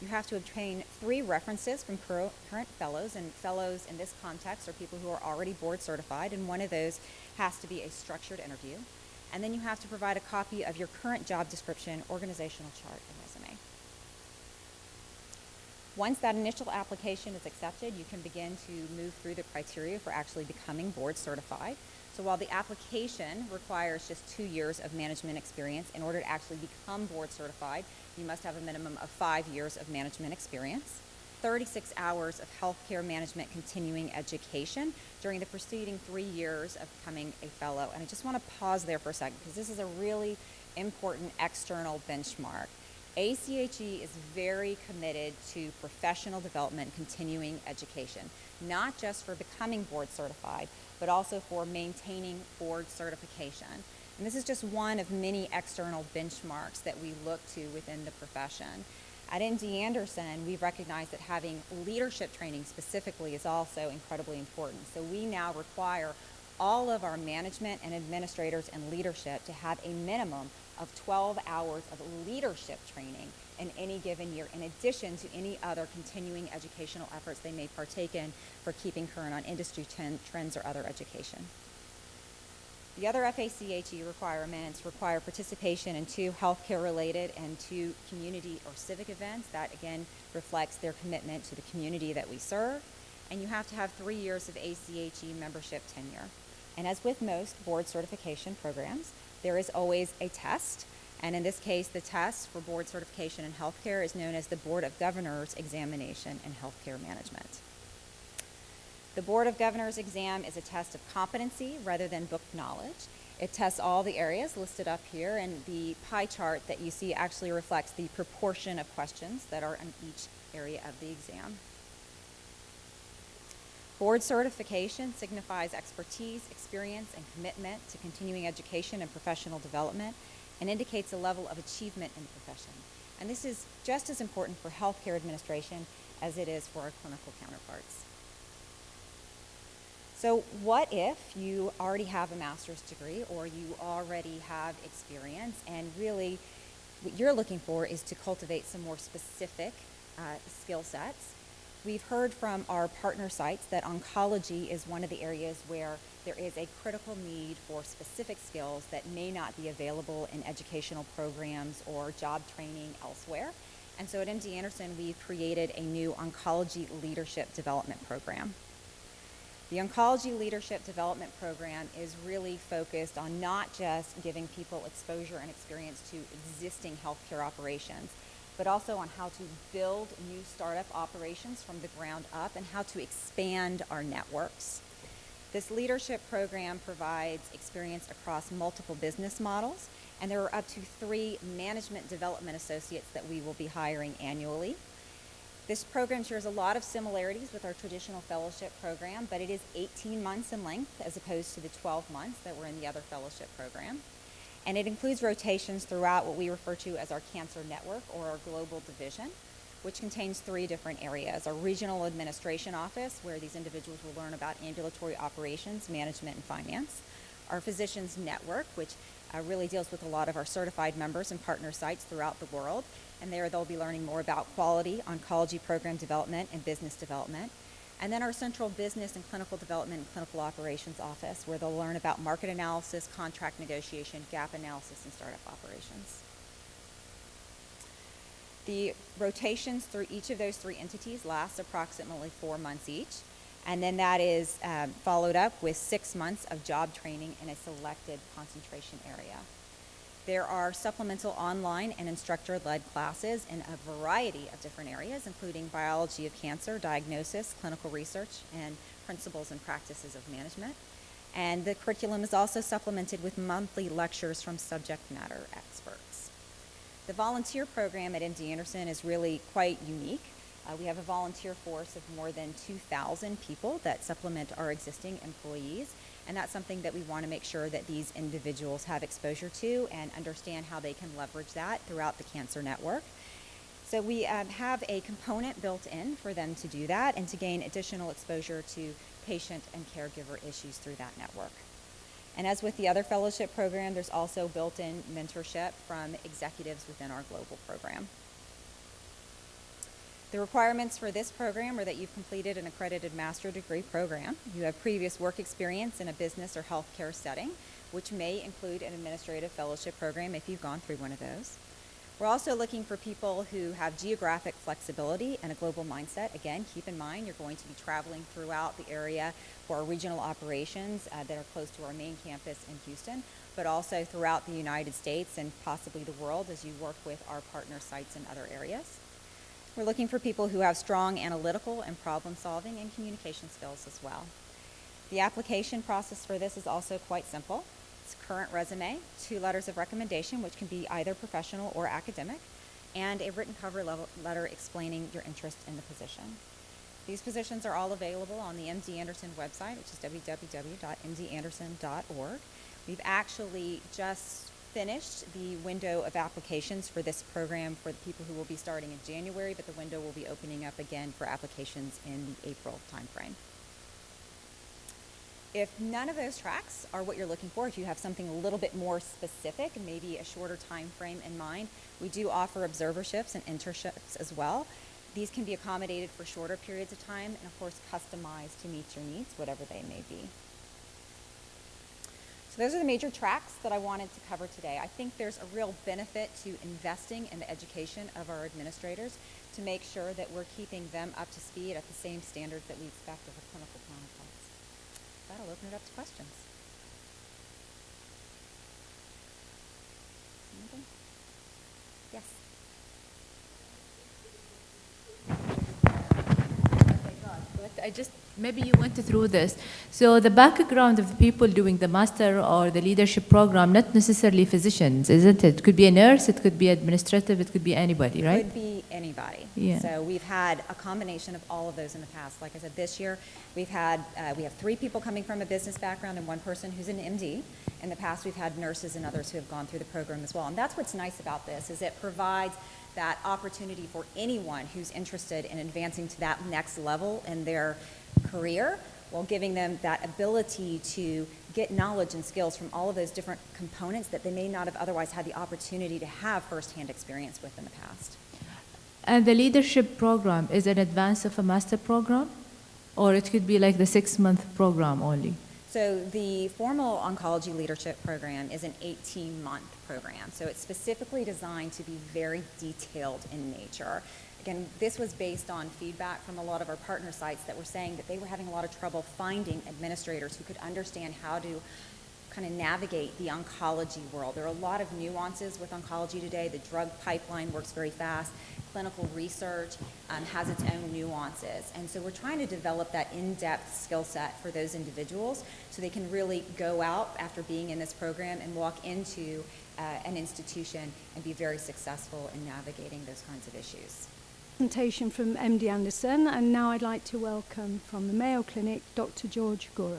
You have to obtain 3 references from current fellows, and fellows in this context are people who are already board certified, and one of those has to be a structured interview. And then you have to provide a copy of your current job description, organizational chart, and resume. Once that initial application is accepted, you can begin to move through the criteria for actually becoming board certified. So while the application requires just 2 years of management experience, in order to actually become board certified, you must have a minimum of 5 years of management experience, 36 hours of healthcare management continuing education during the preceding 3 years of becoming a fellow. And I just want to pause there for a second because this is a really important external benchmark. ACHE is very committed to professional development, continuing education, not just for becoming board certified, but also for maintaining board certification. And this is just one of many external benchmarks that we look to within the profession. At MD Anderson, we've recognized that having leadership training specifically is also incredibly important. So we now require all of our management and administrators and leadership to have a minimum of 12 hours of leadership training in any given year, in addition to any other continuing educational efforts they may partake in for keeping current on industry trends or other education. The other FACHE requirements require participation in 2 healthcare-related and 2 community or civic events. That, again, reflects their commitment to the community that we serve. And you have to have 3 years of ACHE membership tenure. And as with most board certification programs, there is always a test. And in this case, the test for board certification in healthcare is known as the Board of Governors Examination in Healthcare Management. The Board of Governors exam is a test of competency rather than book knowledge. It tests all the areas listed up here, and the pie chart that you see actually reflects the proportion of questions that are in each area of the exam. Board certification signifies expertise, experience, and commitment to continuing education and professional development, and indicates a level of achievement in the profession. And this is just as important for healthcare administration as it is for our clinical counterparts. So what if you already have a master's degree or you already have experience and really what you're looking for is to cultivate some more specific skill sets? We've heard from our partner sites that oncology is one of the areas where there is a critical need for specific skills that may not be available in educational programs or job training elsewhere. And so at MD Anderson, we've created a new oncology leadership development program. The Oncology Leadership Development Program is really focused on not just giving people exposure and experience to existing healthcare operations, but also on how to build new startup operations from the ground up and how to expand our networks. This leadership program provides experience across multiple business models, and there are up to 3 management development associates that we will be hiring annually. This program shares a lot of similarities with our traditional fellowship program, but it is 18 months in length as opposed to the 12 months that were in the other fellowship program. And it includes rotations throughout what we refer to as our cancer network or our global division, which contains 3 different areas. Our regional administration office, where these individuals will learn about ambulatory operations, management, and finance. Our physicians network, which really deals with a lot of our certified members and partner sites throughout the world. And there they'll be learning more about quality, oncology program development, and business development. And then our central business and clinical development and clinical operations office, where they'll learn about market analysis, contract negotiation, gap analysis, and startup operations. The rotations through each of those 3 entities last approximately 4 months each. And then that is followed up with 6 months of job training in a selected concentration area. There are supplemental online and instructor-led classes in a variety of different areas, including biology of cancer, diagnosis, clinical research, and principles and practices of management. And the curriculum is also supplemented with monthly lectures from subject matter experts. The volunteer program at MD Anderson is really quite unique. We have a volunteer force of more than 2,000 people that supplement our existing employees, and that's something that we want to make sure that these individuals have exposure to and understand how they can leverage that throughout the cancer network. So we have a component built in for them to do that and to gain additional exposure to patient and caregiver issues through that network. And as with the other fellowship program, there's also built-in mentorship from executives within our global program. The requirements for this program are that you've completed an accredited master's degree program, you have previous work experience in a business or healthcare setting, which may include an administrative fellowship program if you've gone through one of those. We're also looking for people who have geographic flexibility and a global mindset. Again, keep in mind you're going to be traveling throughout the area for our regional operations that are close to our main campus in Houston, but also throughout the United States and possibly the world as you work with our partner sites in other areas. We're looking for people who have strong analytical and problem-solving and communication skills as well. The application process for this is also quite simple. It's current resume, 2 letters of recommendation, which can be either professional or academic, and a written cover letter explaining your interest in the position. These positions are all available on the MD Anderson website, which is www.mdanderson.org. We've actually just finished the window of applications for this program for the people who will be starting in January, but the window will be opening up again for applications in the April timeframe. If none of those tracks are what you're looking for, if you have something a little bit more specific, maybe a shorter time frame in mind, we do offer observerships and internships as well. These can be accommodated for shorter periods of time and of course customized to meet your needs, whatever they may be. So those are the major tracks that I wanted to cover today. I think there's a real benefit to investing in the education of our administrators to make sure that we're keeping them up to speed at the same standards that we expect of our clinical counterparts. That'll open it up to questions. Anything? Yes. But maybe you went through this. So the background of the people doing the master or the leadership program, not necessarily physicians, isn't it? It could be a nurse, it could be administrative, it could be anybody, right? It could be anybody. Yeah. So we've had a combination of all of those in the past. Like I said, this year we have 3 people coming from a business background and 1 person who's an MD. In the past we've had nurses and others who have gone through the program as well. And that's what's nice about this, is it provides that opportunity for anyone who's interested in advancing to that next level in their career while giving them that ability to get knowledge and skills from all of those different components that they may not have otherwise had the opportunity to have firsthand experience with in the past. And the leadership program is in advance of a master program? Or it could be like the 6-month program only? So the formal oncology leadership program is an 18-month program. So it's specifically designed to be very detailed in nature. Again, this was based on feedback from a lot of our partner sites that were saying that they were having a lot of trouble finding administrators who could understand how to kind of navigate the oncology world. There are a lot of nuances with oncology today. The drug pipeline works very fast. Clinical research has its own nuances. And so we're trying to develop that in-depth skill set for those individuals so they can really go out after being in this program and walk into an institution and be very successful in navigating those kinds of issues. Presentation from MD Anderson, and now I'd like to welcome from the Mayo Clinic, Dr. George Gura.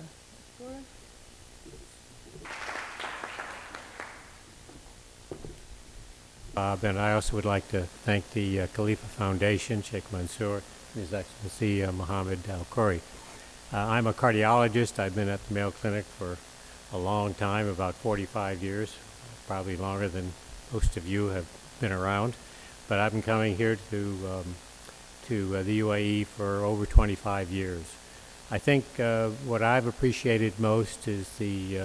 And I also would like to thank the Khalifa Foundation, Sheikh Mansour, and His Excellency Mohammed Al-Khoury. I'm a cardiologist. I've been at the Mayo Clinic for a long time, about 45 years, probably longer than most of you have been around. But I've been coming here to the UAE for over 25 years. I think what I've appreciated most is the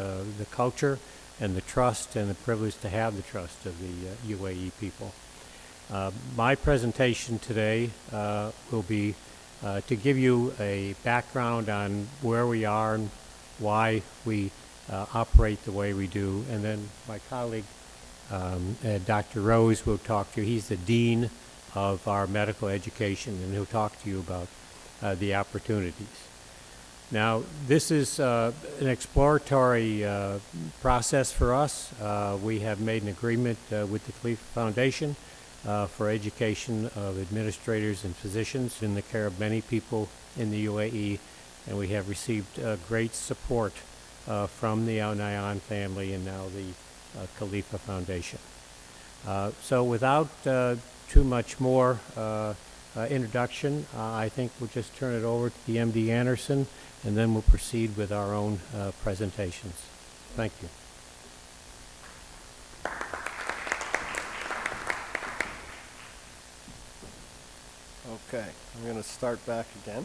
culture and the trust and the privilege to have the trust of the UAE people. My presentation today will be to give you a background on where we are and why we operate the way we do, and then my colleague Dr. Rose will talk to you. He's the Dean of our medical education, and he'll talk to you about the opportunities. Now, this is an exploratory process for us. We have made an agreement with the Khalifa Foundation for education of administrators and physicians in the care of many people in the UAE, and we have received great support from the Al Nahyan family and now the Khalifa Foundation. So without too much more introduction, I think we'll just turn it over to the MD Anderson, and then we'll proceed with our own presentations. Thank you. Okay, I'm going to start back again.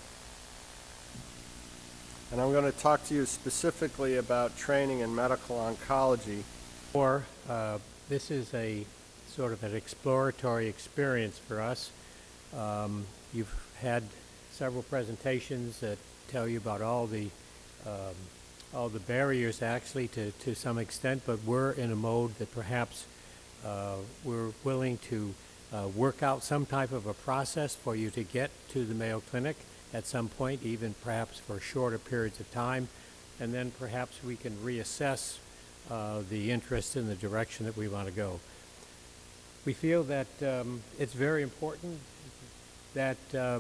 And I'm going to talk to you specifically about training in medical oncology. This is a sort of an exploratory experience for us. You've had several presentations that tell you about all the barriers actually to some extent, but we're in a mode that perhaps we're willing to work out some type of a process for you to get to the Mayo Clinic at some point, even perhaps for shorter periods of time, and then perhaps we can reassess the interest in the direction that we want to go. We feel that it's very important that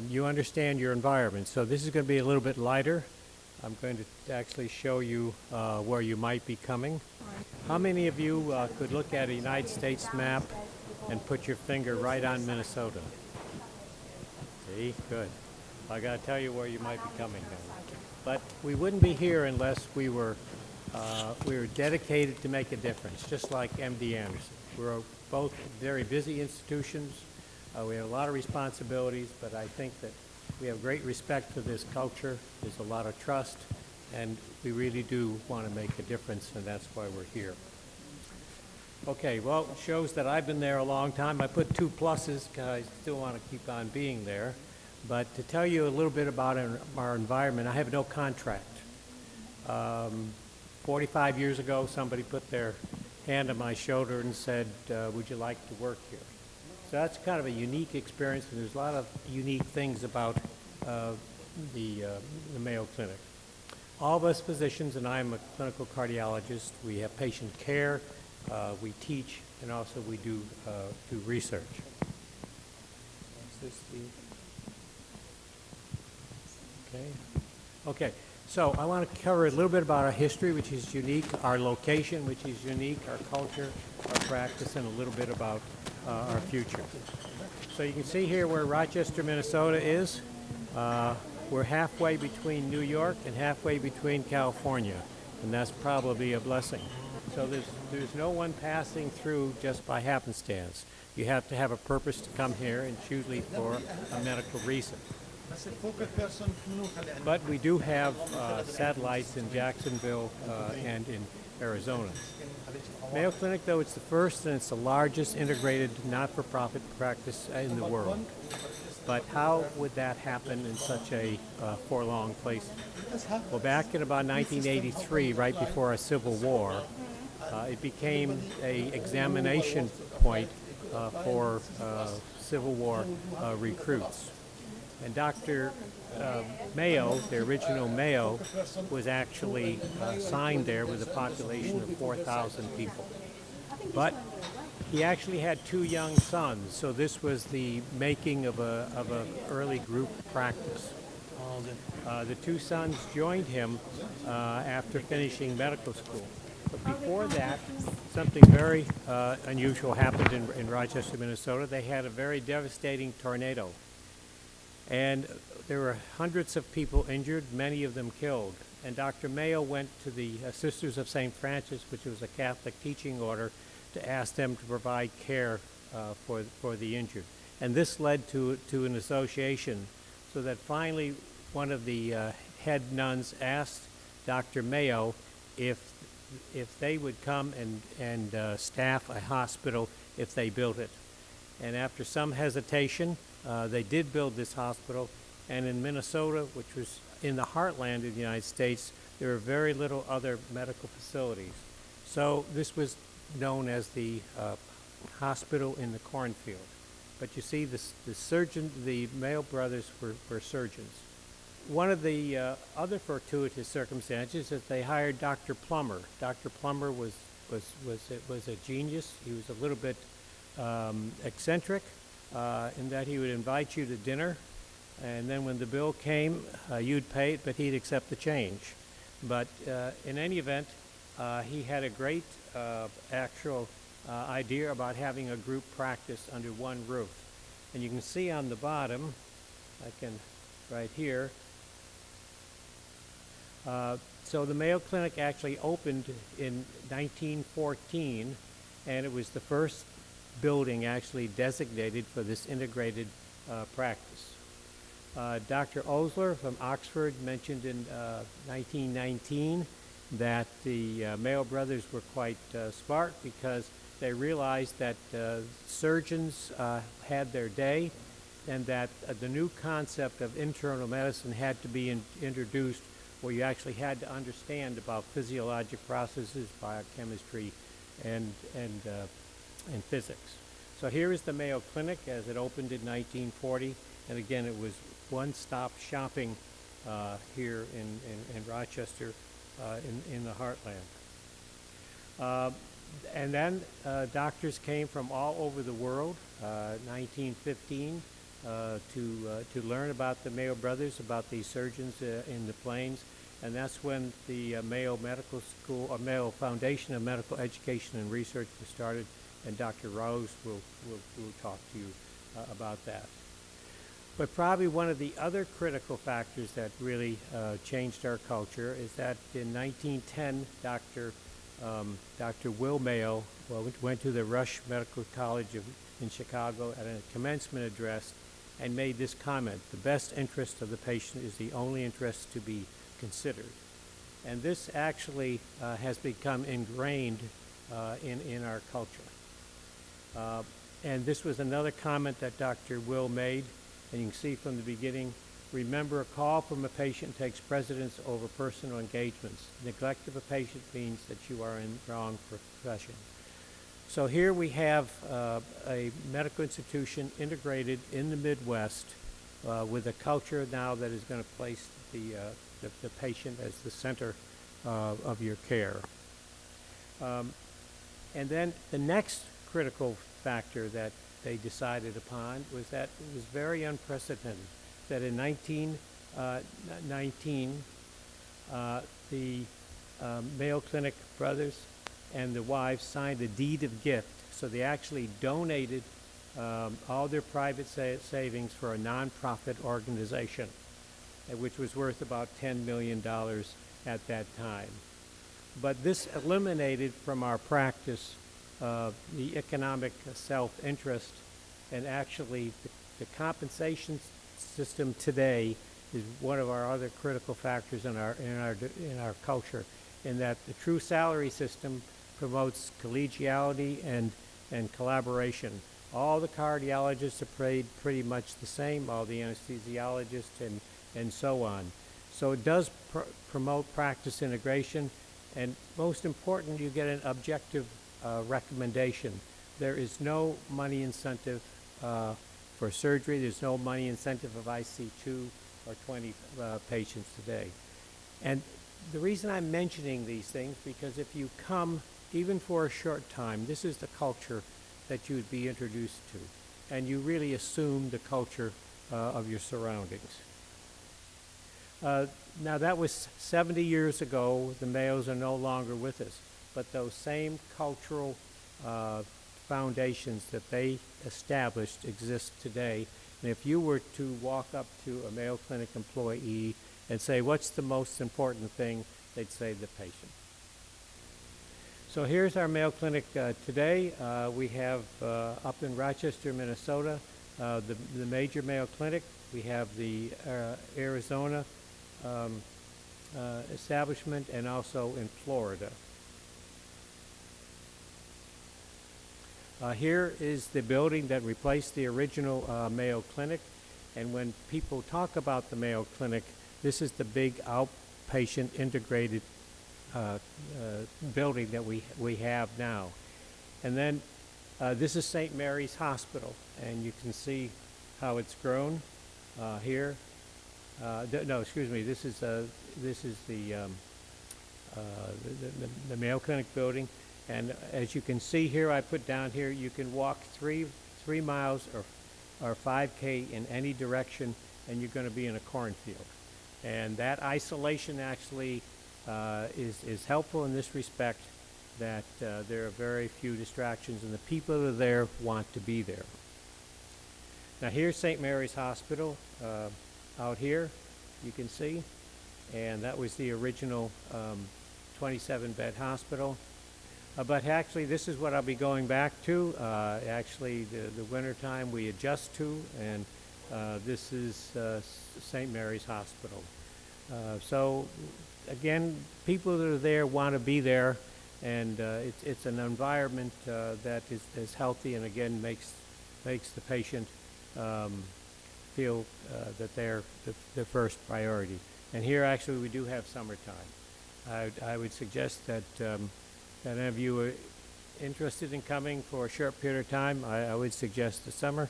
you understand your environment. So this is going to be a little bit lighter. I'm going to actually show you where you might be coming. How many of you could look at a United States map and put your finger right on Minnesota? See, good. I got to tell you where you might be coming. But we wouldn't be here unless we were dedicated to make a difference, just like MD Anderson. We're both very busy institutions. We have a lot of responsibilities, but I think that we have great respect for this culture. There's a lot of trust, and we really do want to make a difference, and that's why we're here. Okay, well, it shows that I've been there a long time. I put 2 pluses because I still want to keep on being there. But to tell you a little bit about our environment, I have no contract. 45 years ago, somebody put their hand on my shoulder and said, would you like to work here? So that's kind of a unique experience, and there's a lot of unique things about the Mayo Clinic. All of us physicians, and I'm a clinical cardiologist, we have patient care, we teach, and also we do research. Is this the... Okay, so I want to cover a little bit about our history, which is unique, our location, which is unique, our culture, our practice, and a little bit about our future. So you can see here where Rochester, Minnesota is. we're halfway between New York and halfway between California, and that's probably a blessing. So there's no one passing through just by happenstance. You have to have a purpose to come here, and it's usually for a medical reason. But we do have satellites in Jacksonville and in Arizona. Mayo Clinic, though, it's the first and it's the largest integrated not-for-profit practice in the world. But how would that happen in such a forlorn place? Well, back in about 1983, right before a civil war, it became an examination point for Civil War recruits. And Dr. Mayo, the original Mayo, was actually assigned there with a population of 4,000 people. But he actually had 2 young sons, so this was the making of a early group practice. The 2 sons joined him after finishing medical school. But before that, something very unusual happened in Rochester, Minnesota. They had a very devastating tornado. And there were hundreds of people injured, many of them killed. And Dr. Mayo went to the Sisters of St. Francis, which was a Catholic teaching order, to ask them to provide care for the injured. And this led to an association, so that finally one of the head nuns asked Dr. Mayo if they would come and staff a hospital if they built it. And after some hesitation, they did build this hospital. And in Minnesota, which was in the heartland of the United States, there were very little other medical facilities. So this was known as the hospital in the cornfield. But you see, the Mayo brothers were surgeons. One of the other fortuitous circumstances is they hired Dr. Plummer. Dr. Plummer was a genius. He was a little bit eccentric in that he would invite you to dinner, and then when the bill came, you'd pay it, but he'd accept the change. But in any event, he had a great actual idea about having a group practice under one roof. And you can see on the bottom, right here, so the Mayo Clinic actually opened in 1914, and it was the first building actually designated for this integrated practice. Dr. Osler from Oxford mentioned in 1919 that the Mayo brothers were quite smart, because they realized that surgeons had their day, and that the new concept of internal medicine had to be introduced, where you actually had to understand about physiologic processes, biochemistry, and physics. So here is the Mayo Clinic as it opened in 1940, and again, it was one-stop shopping here in Rochester, in the heartland. And then doctors came from all over the world, 1915, to learn about the Mayo brothers, about these surgeons in the plains. And that's when the Mayo Medical School, or Mayo Foundation of Medical Education and Research was started, and Dr. Rose will talk to you about that. But probably one of the other critical factors that really changed our culture is that in 1910, Dr. Will Mayo went to the Rush Medical College in Chicago at a commencement address and made this comment: "The best interest of the patient is the only interest to be considered." And this actually has become ingrained in our culture. And this was another comment that Dr. Will made, and you can see from the beginning: "Remember, a call from a patient takes precedence over personal engagements. Neglect of a patient means that you are in the wrong profession." So here we have a medical institution integrated in the Midwest with a culture now that is going to place the patient as the center of your care. And then the next critical factor that they decided upon was that it was very unprecedented that in 1919 the Mayo Clinic brothers and the wives signed a deed of gift. So they actually donated all their private savings for a nonprofit organization. which was worth about $10 million at that time. But this eliminated from our practice the economic self-interest, and actually the compensation system today is one of our other critical factors in our culture, in that the true salary system promotes collegiality and collaboration. All the cardiologists are paid pretty much the same, all the anesthesiologists and so on. So it does promote practice integration, and most important, you get an objective recommendation. There is no money incentive for surgery. There's no money incentive if I see 2 or 20 patients today. And the reason I'm mentioning these things, because if you come even for a short time, this is the culture that you would be introduced to, and you really assume the culture of your surroundings. Now that was 70 years ago. The Mayos are no longer with us, but those same cultural foundations that they established exist today. And if you were to walk up to a Mayo Clinic employee and say, what's the most important thing, they'd say the patient. So here's our Mayo Clinic today. We have up in Rochester, Minnesota, the major Mayo Clinic. We have the Arizona establishment, and also in Florida. Here is the building that replaced the original Mayo Clinic, and when people talk about the Mayo Clinic, this is the big outpatient integrated building that we have now. And then this is St. Mary's Hospital, and you can see how it's grown here. No, excuse me. This is the Mayo Clinic building, and as you can see here, I put down here, you can walk 3 miles or 5K in any direction, and you're going to be in a cornfield. And that isolation actually is helpful in this respect, that there are very few distractions, and the people that are there want to be there. Now here's St. Mary's Hospital out here, you can see, and that was the original 27-bed hospital. But actually, this is what I'll be going back to. Actually, the winter time we adjust to, and this is St. Mary's Hospital. So again, people that are there want to be there, and it's an environment that is healthy, and again makes the patient feel that they're the first priority. And here actually we do have summertime. I would suggest that that any of you are interested in coming for a short period of time, I would suggest the summer,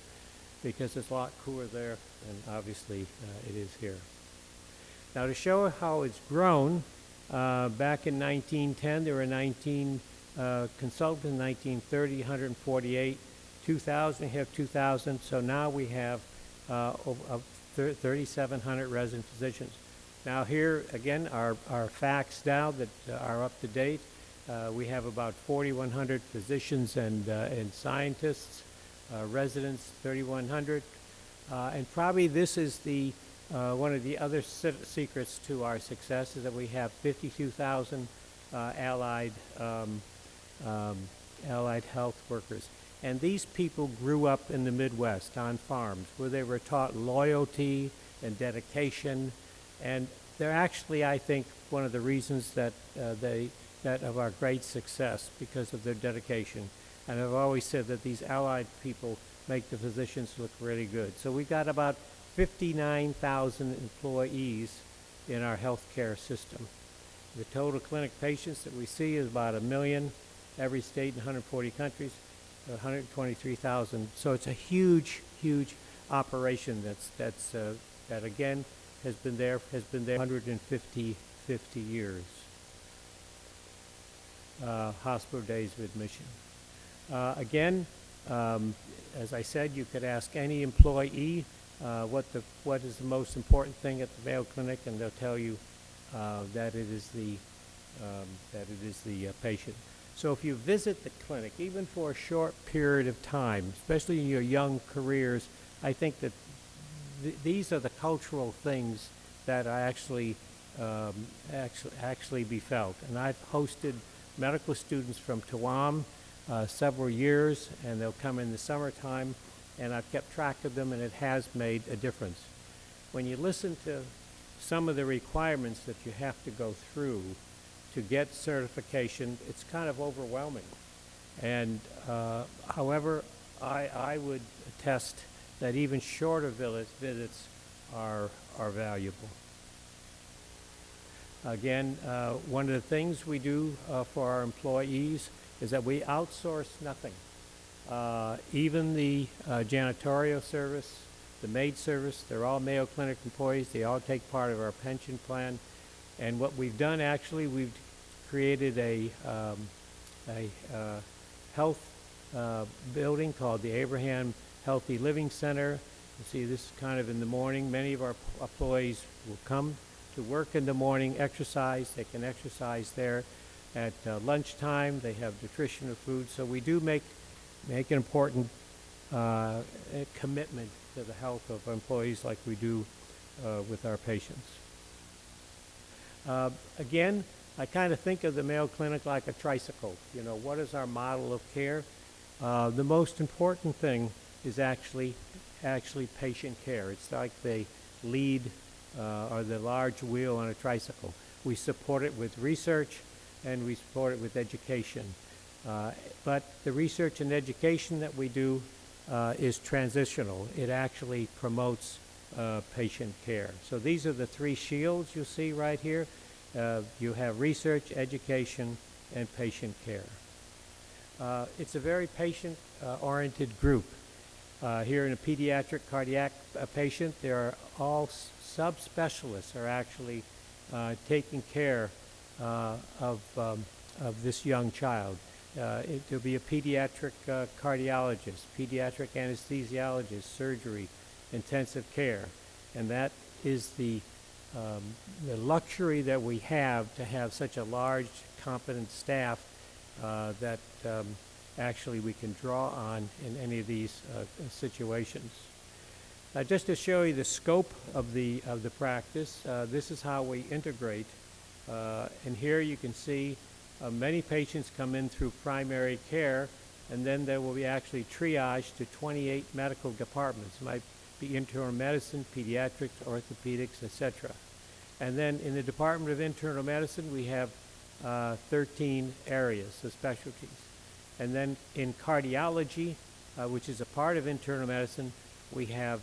because it's a lot cooler there, and obviously it is here. Now to show how it's grown, back in 1910 there were 19 consultants, in 1930 148, 2000 we have 2000, so now we have 3,700 resident physicians. Now here again are facts now that are up to date. We have about 4,100 physicians and scientists, residents 3,100, and probably this is the one of the other secrets to our success, is that we have 52,000 allied health workers. And these people grew up in the Midwest on farms where they were taught loyalty and dedication, and they're actually, I think, one of the reasons that that of our great success, because of their dedication. And I've always said that these allied people make the physicians look really good. So we've got about 59,000 employees in our healthcare system. The total clinic patients that we see is about 1 million, every state in 140 countries, 123,000. So it's a huge, huge operation that again has been there 150 years. Hospital days of admission. Again, as I said, you could ask any employee what is the most important thing at the Mayo Clinic, and they'll tell you that it is the patient. So if you visit the clinic, even for a short period of time, especially in your young careers, I think that these are the cultural things that are actually be felt. And I've hosted medical students from Tuam several years, and they'll come in the summertime, and I've kept track of them, and it has made a difference. When you listen to some of the requirements that you have to go through to get certification, it's kind of overwhelming. And however, I would attest that even shorter visits are valuable. Again, one of the things we do for our employees is that we outsource nothing. Even the janitorial service, the maid service, they're all Mayo Clinic employees. They all take part of our pension plan. And what we've done, actually, we've created a health building called the Abraham Healthy Living Center. You see this is kind of in the morning. Many of our employees will come to work in the morning, exercise. They can exercise there. At lunchtime, they have nutritional food. So we do make an important commitment to the health of employees like we do with our patients. Again, I kind of think of the Mayo Clinic like a tricycle. You know, what is our model of care? The most important thing is actually patient care. It's like the lead or the large wheel on a tricycle. We support it with research and we support it with education. But the research and education that we do is transitional. It actually promotes patient care. So these are the three shields you see right here. You have research, education, and patient care. It's a very patient-oriented group. Here in a pediatric cardiac patient, there are all subspecialists are actually taking care of this young child. There'll be a pediatric cardiologist, pediatric anesthesiologist, surgery, intensive care, and that is the luxury that we have to have such a large, competent staff that actually we can draw on in any of these situations. Just to show you the scope of the practice, this is how we integrate. And here you can see many patients come in through primary care, and then they will be actually triaged to 28 medical departments. It might be internal medicine, pediatrics, orthopedics, etc. And then in the Department of Internal Medicine, we have 13 areas, so specialties. And then in cardiology, which is a part of internal medicine, we have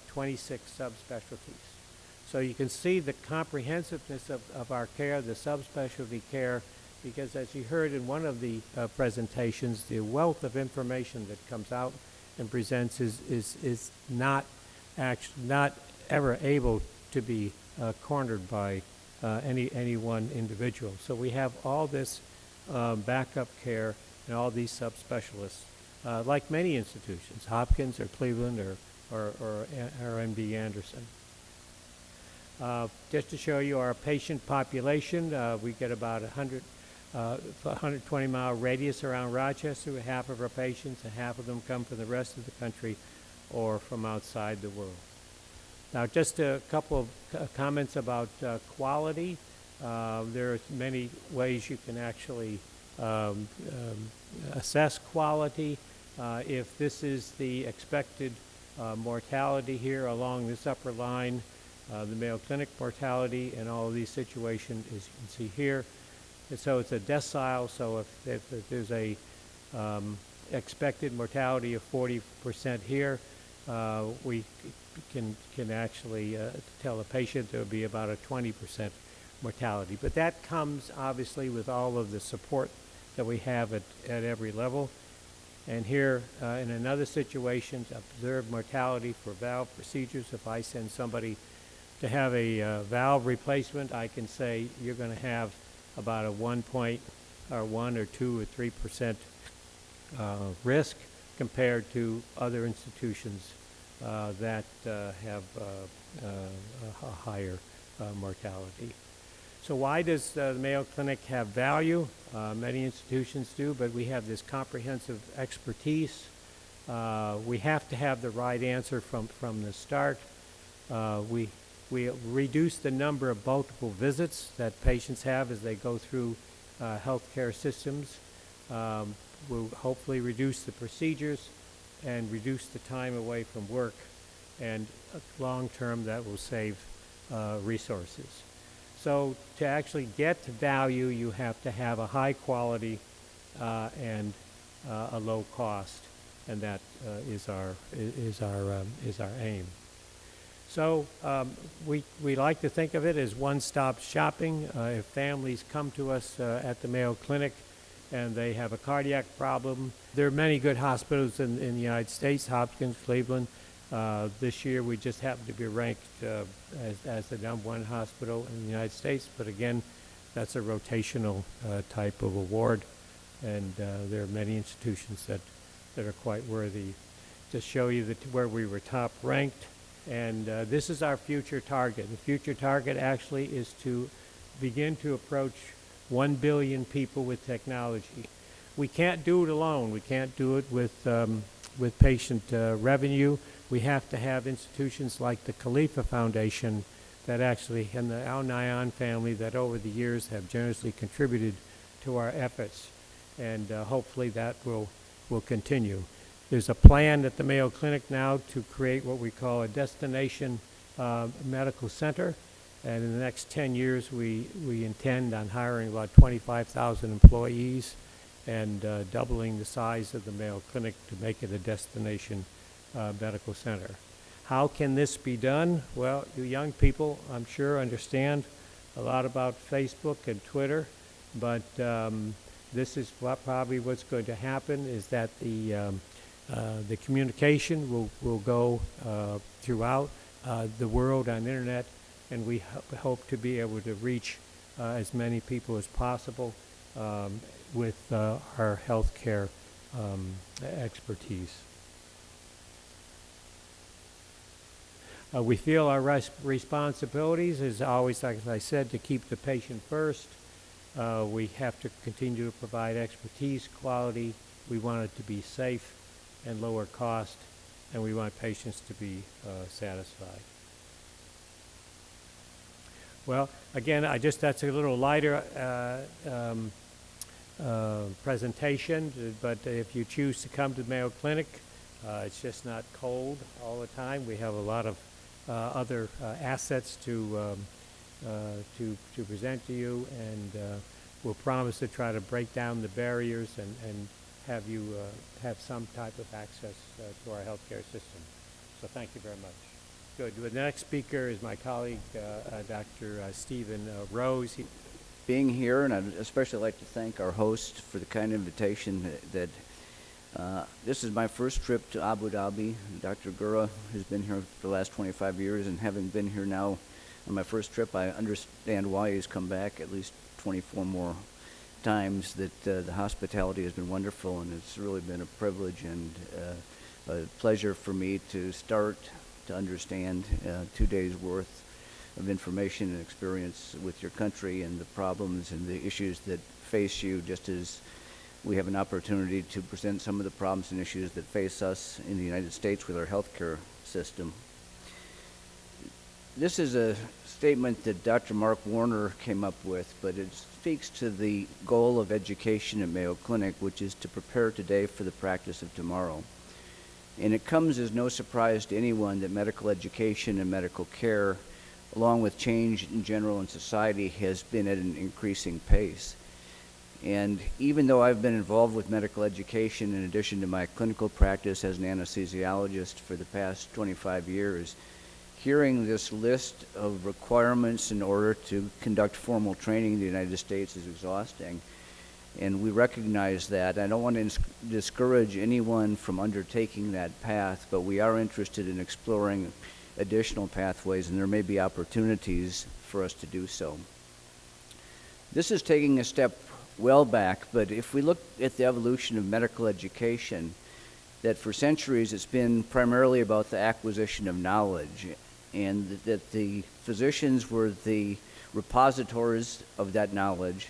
26 subspecialties. So you can see the comprehensiveness of our care, the subspecialty care, because as you heard in one of the presentations, the wealth of information that comes out and presents is not ever able to be cornered by any one individual. So we have all this backup care and all these subspecialists, like many institutions, Hopkins or Cleveland or MD Anderson. Just to show you our patient population, we get about 120-mile radius around Rochester. Half of our patients, and half of them come from the rest of the country or from outside the world. Now, just a couple of comments about quality. There are many ways you can actually assess quality. If this is the expected mortality here along this upper line, the Mayo Clinic mortality in all of these situations, as you can see here. And so it's a decile, so if there's a expected mortality of 40% here, we can actually tell a patient there will be about a 20% mortality. But that comes obviously with all of the support that we have at every level. And here in another situation, observed mortality for valve procedures. If I send somebody to have a valve replacement, I can say you're going to have about a 1 or 2 or 3% risk compared to other institutions that have a higher mortality. So why does the Mayo Clinic have value? Many institutions do, but we have this comprehensive expertise. We have to have the right answer from the start. We We reduce the number of multiple visits that patients have as they go through healthcare systems. We'll hopefully reduce the procedures and reduce the time away from work, and long term that will save resources. So to actually get to value, you have to have a high quality and a low cost, and that is our aim. So we like to think of it as one-stop shopping. If families come to us at the Mayo Clinic and they have a cardiac problem, there are many good hospitals in the United States, Hopkins, Cleveland. This year we just happened to be ranked as the #1 hospital in the United States, but again, that's a rotational type of award, and there are many institutions that are quite worthy. To show you where we were top ranked, and this is our future target. The future target actually is to begin to approach 1 billion people with technology. We can't do it alone. We can't do it with patient revenue. We have to have institutions like the Khalifa Foundation that actually, and the Al Nahyan family that over the years have generously contributed to our efforts, and hopefully that will continue. There's a plan at the Mayo Clinic now to create what we call a destination medical center, and in the next 10 years we intend on hiring about 25,000 employees and doubling the size of the Mayo Clinic to make it a destination medical center. How can this be done? Well, you young people, I'm sure, understand a lot about Facebook and Twitter, but this is probably what's going to happen, is that the communication will go throughout the world on the internet, and we hope to be able to reach as many people as possible with our healthcare expertise. We feel our responsibilities is always, like I said, to keep the patient first. We have to continue to provide expertise, quality. We want it to be safe and lower cost, and we want patients to be satisfied. Well, again, that's a little lighter presentation, but if you choose to come to Mayo Clinic, it's just not cold all the time. We have a lot of other assets to present to you, and we'll promise to try to break down the barriers and have you have some type of access to our healthcare system. So thank you very much. Good. The next speaker is my colleague, Dr. Stephen Rose. Being here, and I'd especially like to thank our host for the kind invitation that this is my first trip to Abu Dhabi. Dr. Gura has been here for the last 25 years, and having been here now on my first trip, I understand why he's come back at least 24 more times, that the hospitality has been wonderful, and it's really been a privilege and a pleasure for me to start to understand 2 days worth of information and experience with your country and the problems and the issues that face you, just as we have an opportunity to present some of the problems and issues that face us in the United States with our healthcare system. This is a statement that Dr. Mark Warner came up with, but it speaks to the goal of education at Mayo Clinic, which is to prepare today for the practice of tomorrow. And it comes as no surprise to anyone that medical education and medical care, along with change in general in society, has been at an increasing pace. And even though I've been involved with medical education in addition to my clinical practice as an anesthesiologist for the past 25 years, hearing this list of requirements in order to conduct formal training in the United States is exhausting. And we recognize that. I don't want to discourage anyone from undertaking that path, but we are interested in exploring additional pathways, and there may be opportunities for us to do so. This is taking a step well back, but if we look at the evolution of medical education, that for centuries it's been primarily about the acquisition of knowledge, and that the physicians were the repositories of that knowledge,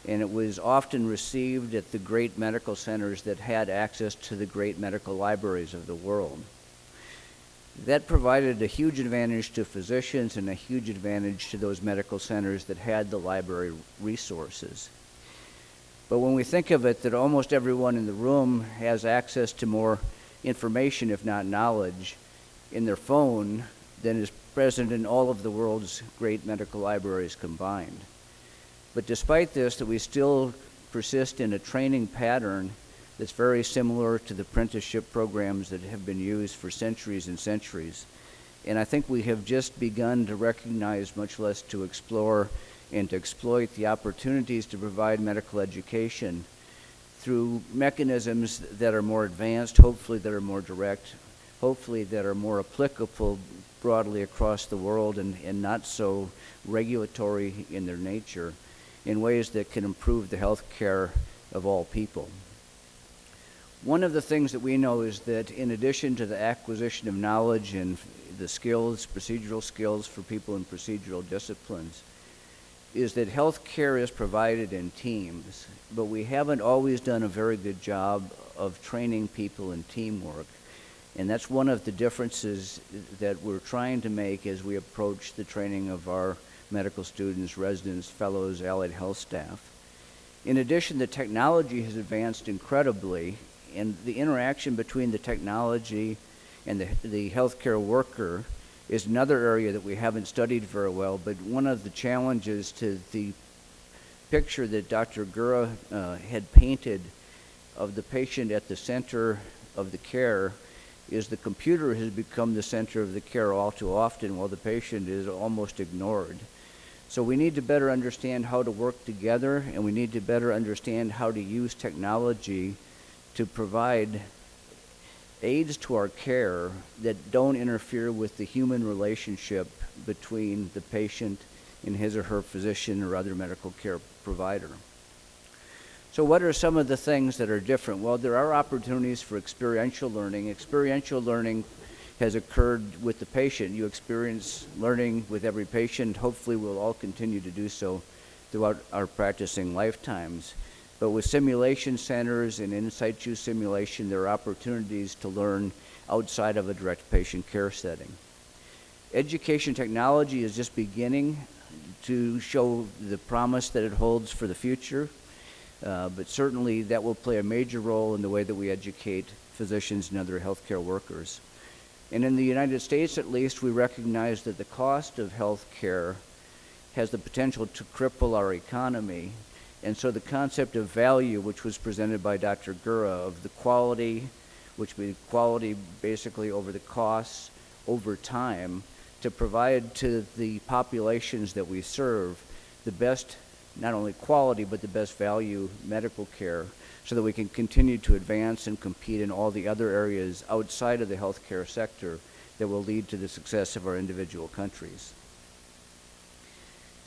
and it was often received at the great medical centers that had access to the great medical libraries of the world. That provided a huge advantage to physicians and a huge advantage to those medical centers that had the library resources. But when we think of it, that almost everyone in the room has access to more information, if not knowledge, in their phone than is present in all of the world's great medical libraries combined. But despite this, that we still persist in a training pattern that's very similar to the apprenticeship programs that have been used for centuries and centuries. And I think we have just begun to recognize, much less to explore and to exploit the opportunities to provide medical education through mechanisms that are more advanced, hopefully that are more direct, hopefully that are more applicable broadly across the world and not so regulatory in their nature, in ways that can improve the health care of all people. One of the things that we know is that in addition to the acquisition of knowledge and the skills, procedural skills for people in procedural disciplines, is that health care is provided in teams, but we haven't always done a very good job of training people in teamwork. And that's one of the differences that we're trying to make as we approach the training of our medical students, residents, fellows, allied health staff. In addition, the technology has advanced incredibly, and the interaction between the technology and the healthcare worker is another area that we haven't studied very well. But one of the challenges to the picture that Dr. Gura had painted of the patient at the center of the care is the computer has become the center of the care all too often, while the patient is almost ignored. So we need to better understand how to work together, and we need to better understand how to use technology to provide aids to our care that don't interfere with the human relationship between the patient and his or her physician or other medical care provider. So what are some of the things that are different? Well, there are opportunities for experiential learning. Experiential learning has occurred with the patient. You experience learning with every patient. Hopefully we'll all continue to do so throughout our practicing lifetimes. But with simulation centers and in situ simulation, there are opportunities to learn outside of a direct patient care setting. Education technology is just beginning to show the promise that it holds for the future, but certainly that will play a major role in the way that we educate physicians and other healthcare workers. And in the United States, at least, we recognize that the cost of health care has the potential to cripple our economy. And so the concept of value, which was presented by Dr. Gura, of the quality, which would be quality basically over the costs over time, to provide to the populations that we serve the best, not only quality, but the best value medical care, so that we can continue to advance and compete in all the other areas outside of the healthcare sector that will lead to the success of our individual countries.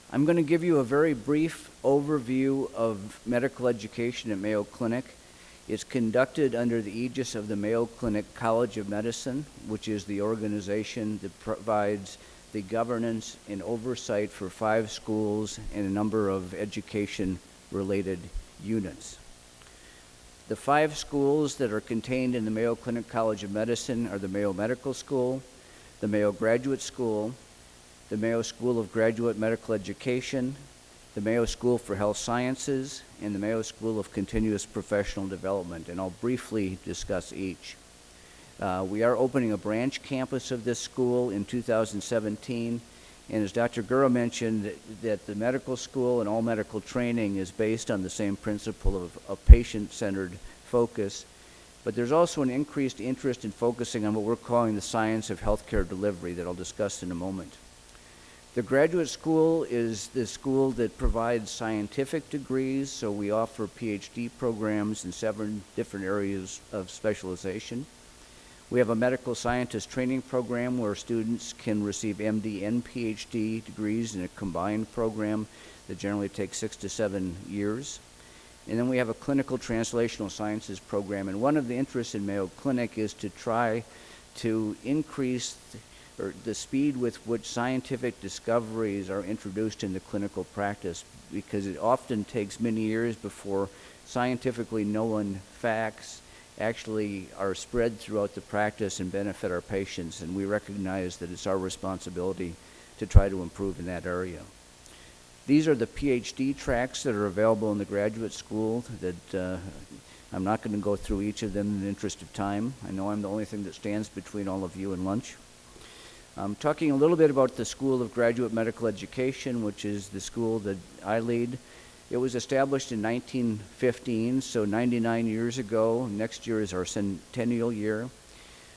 I'm going to give you a very brief overview of medical education at Mayo Clinic. It's conducted under the aegis of the Mayo Clinic College of Medicine, which is the organization that provides the governance and oversight for 5 schools and a number of education-related units. The 5 schools that are contained in the Mayo Clinic College of Medicine are the Mayo Medical School, the Mayo Graduate School, the Mayo School of Graduate Medical Education, the Mayo School for Health Sciences, and the Mayo School of Continuous Professional Development, and I'll briefly discuss each. We are opening a branch campus of this school in 2017, and as Dr. Gura mentioned, that the medical school and all medical training is based on the same principle of a patient-centered focus, but there's also an increased interest in focusing on what we're calling the science of healthcare delivery that I'll discuss in a moment. The graduate school is the school that provides scientific degrees, so we offer PhD programs in 7 different areas of specialization. We have a medical scientist training program where students can receive MD and PhD degrees in a combined program that generally takes 6 to 7 years. And then we have a clinical translational sciences program, and one of the interests in Mayo Clinic is to try to increase the speed with which scientific discoveries are introduced into clinical practice, because it often takes many years before scientifically known facts actually are spread throughout the practice and benefit our patients, and we recognize that it's our responsibility to try to improve in that area. These are the PhD tracks that are available in the graduate school that I'm not going to go through each of them in the interest of time. I know I'm the only thing that stands between all of you and lunch. I'm talking a little bit about the School of Graduate Medical Education, which is the school that I lead. It was established in 1915, so 99 years ago. Next year is our centennial year.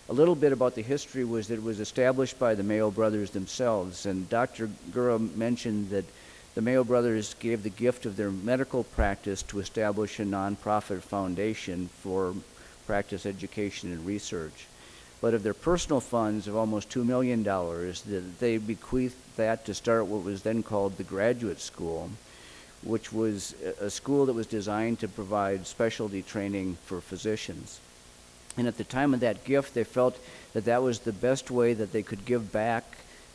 A little bit about the history was that it was established by the Mayo brothers themselves, and Dr. Gura mentioned that the Mayo brothers gave the gift of their medical practice to establish a nonprofit foundation for practice education and research. But of their personal funds of almost $2 million, they bequeathed that to start what was then called the graduate school, which was a school that was designed to provide specialty training for physicians. And at the time of that gift, they felt that that was the best way that they could give back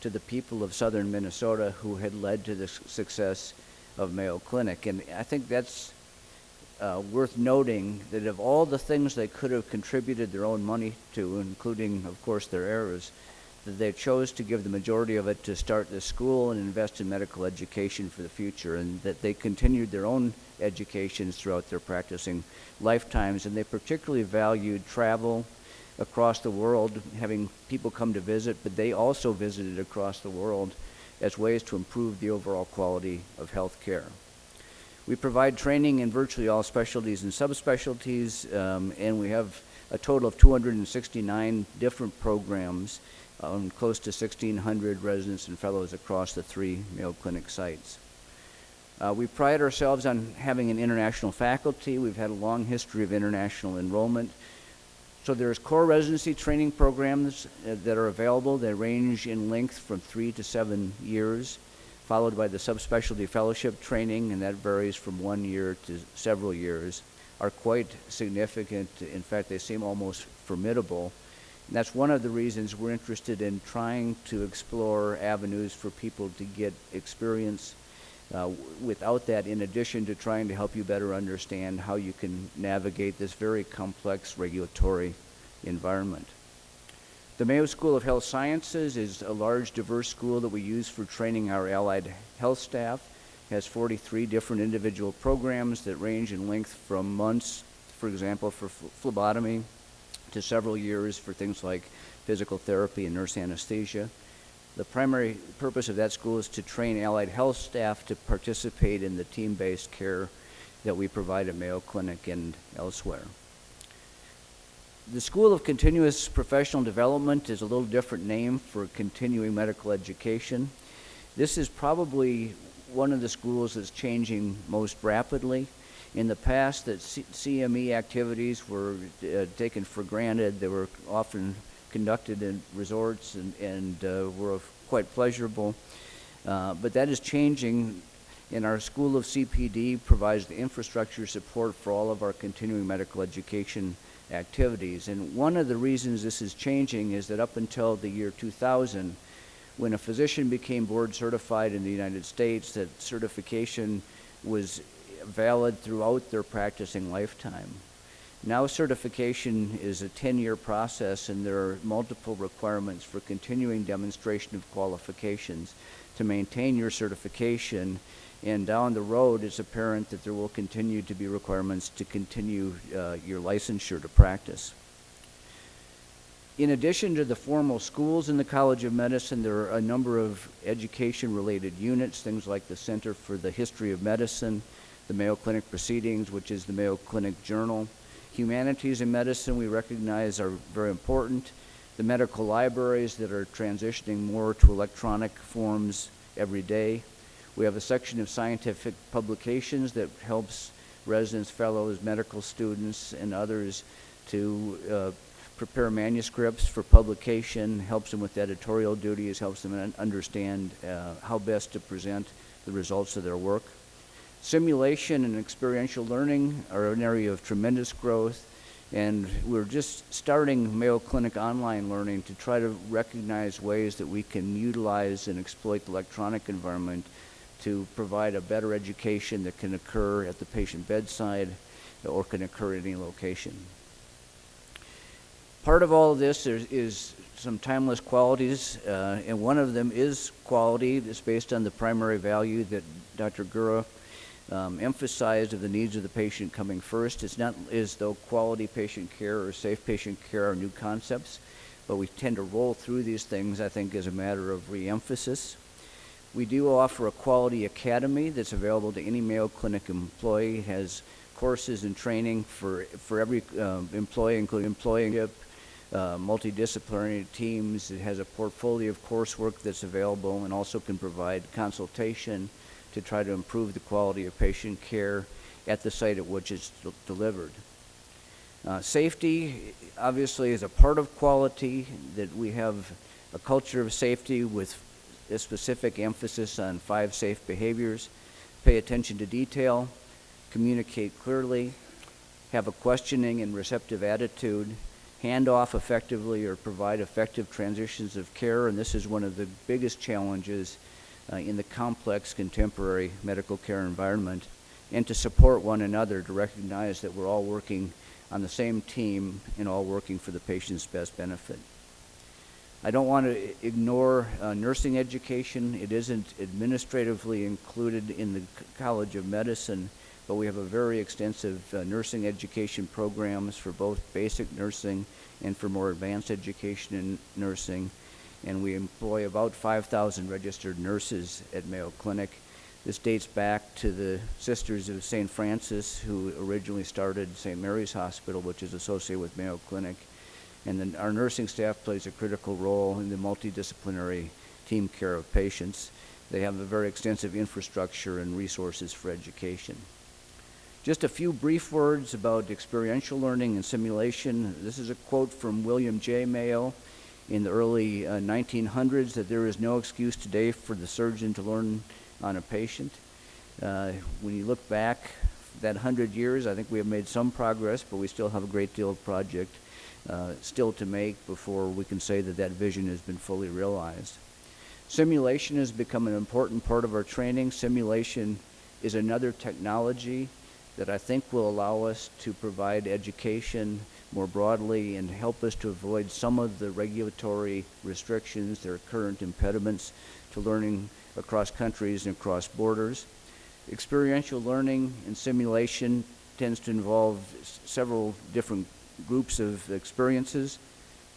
to the people of southern Minnesota who had led to the success of Mayo Clinic. And I think that's worth noting, that of all the things they could have contributed their own money to, including, of course, their heirs, that they chose to give the majority of it to start this school and invest in medical education for the future, and that they continued their own educations throughout their practicing lifetimes, and they particularly valued travel across the world, having people come to visit, but they also visited across the world as ways to improve the overall quality of health care. We provide training in virtually all specialties and subspecialties, and we have a total of 269 different programs, close to 1,600 residents and fellows across the 3 Mayo Clinic sites. We pride ourselves on having an international faculty. We've had a long history of international enrollment. So there's core residency training programs that are available. They range in length from 3 to 7 years, followed by the subspecialty fellowship training, and that varies from 1 year to several years, are quite significant. In fact, they seem almost formidable. And that's one of the reasons we're interested in trying to explore avenues for people to get experience without that, in addition to trying to help you better understand how you can navigate this very complex regulatory environment. The Mayo School of Health Sciences is a large, diverse school that we use for training our allied health staff. It has 43 different individual programs that range in length from months, for example, for phlebotomy, to several years for things like physical therapy and nurse anesthesia. The primary purpose of that school is to train allied health staff to participate in the team-based care that we provide at Mayo Clinic and elsewhere. The School of Continuous Professional Development is a little different name for continuing medical education. This is probably one of the schools that's changing most rapidly. In the past, that CME activities were taken for granted. They were often conducted in resorts and were quite pleasurable. But that is changing, and our School of CPD provides the infrastructure support for all of our continuing medical education activities. And one of the reasons this is changing is that up until the year 2000, when a physician became board certified in the United States, that certification was valid throughout their practicing lifetime. Now certification is a 10-year process, and there are multiple requirements for continuing demonstration of qualifications to maintain your certification, and down the road it's apparent that there will continue to be requirements to continue your licensure to practice. In addition to the formal schools in the College of Medicine, there are a number of education-related units, things like the Center for the History of Medicine, the Mayo Clinic Proceedings, which is the Mayo Clinic Journal. Humanities and medicine we recognize are very important. The medical libraries that are transitioning more to electronic forms every day. We have a section of scientific publications that helps residents, fellows, medical students, and others to prepare manuscripts for publication, helps them with editorial duties, helps them understand how best to present the results of their work. Simulation and experiential learning are an area of tremendous growth, and we're just starting Mayo Clinic online learning to try to recognize ways that we can utilize and exploit the electronic environment to provide a better education that can occur at the patient bedside or can occur at any location. Part of all of this is some timeless qualities, and one of them is quality. It's based on the primary value that Dr. Gura emphasized of the needs of the patient coming first. It's not as though quality patient care or safe patient care are new concepts, but we tend to roll through these things, I think, as a matter of re-emphasis. We do offer a quality academy that's available to any Mayo Clinic employee. It has courses and training for every employee, including employee multidisciplinary teams. It has a portfolio of coursework that's available and also can provide consultation to try to improve the quality of patient care at the site at which it's delivered. Safety, obviously, is a part of quality, that we have a culture of safety with a specific emphasis on 5 safe behaviors: pay attention to detail, communicate clearly, have a questioning and receptive attitude, hand off effectively or provide effective transitions of care, and this is one of the biggest challenges in the complex contemporary medical care environment, and to support one another, to recognize that we're all working on the same team and all working for the patient's best benefit. I don't want to ignore nursing education. It isn't administratively included in the College of Medicine, but we have a very extensive nursing education programs for both basic nursing and for more advanced education in nursing. And we employ about 5,000 registered nurses at Mayo Clinic. This dates back to the Sisters of St. Francis, who originally started St. Mary's Hospital, which is associated with Mayo Clinic. And then our nursing staff plays a critical role in the multidisciplinary team care of patients. They have a very extensive infrastructure and resources for education. Just a few brief words about experiential learning and simulation. This is a quote from William J. Mayo in the early 1900s, that there is no excuse today for the surgeon to learn on a patient. When you look back that 100 years, I think we have made some progress, but we still have a great deal of project still to make before we can say that that vision has been fully realized. Simulation has become an important part of our training. Simulation is another technology that I think will allow us to provide education more broadly and help us to avoid some of the regulatory restrictions that are current impediments to learning across countries and across borders. Experiential learning and simulation tends to involve several different groups of experiences.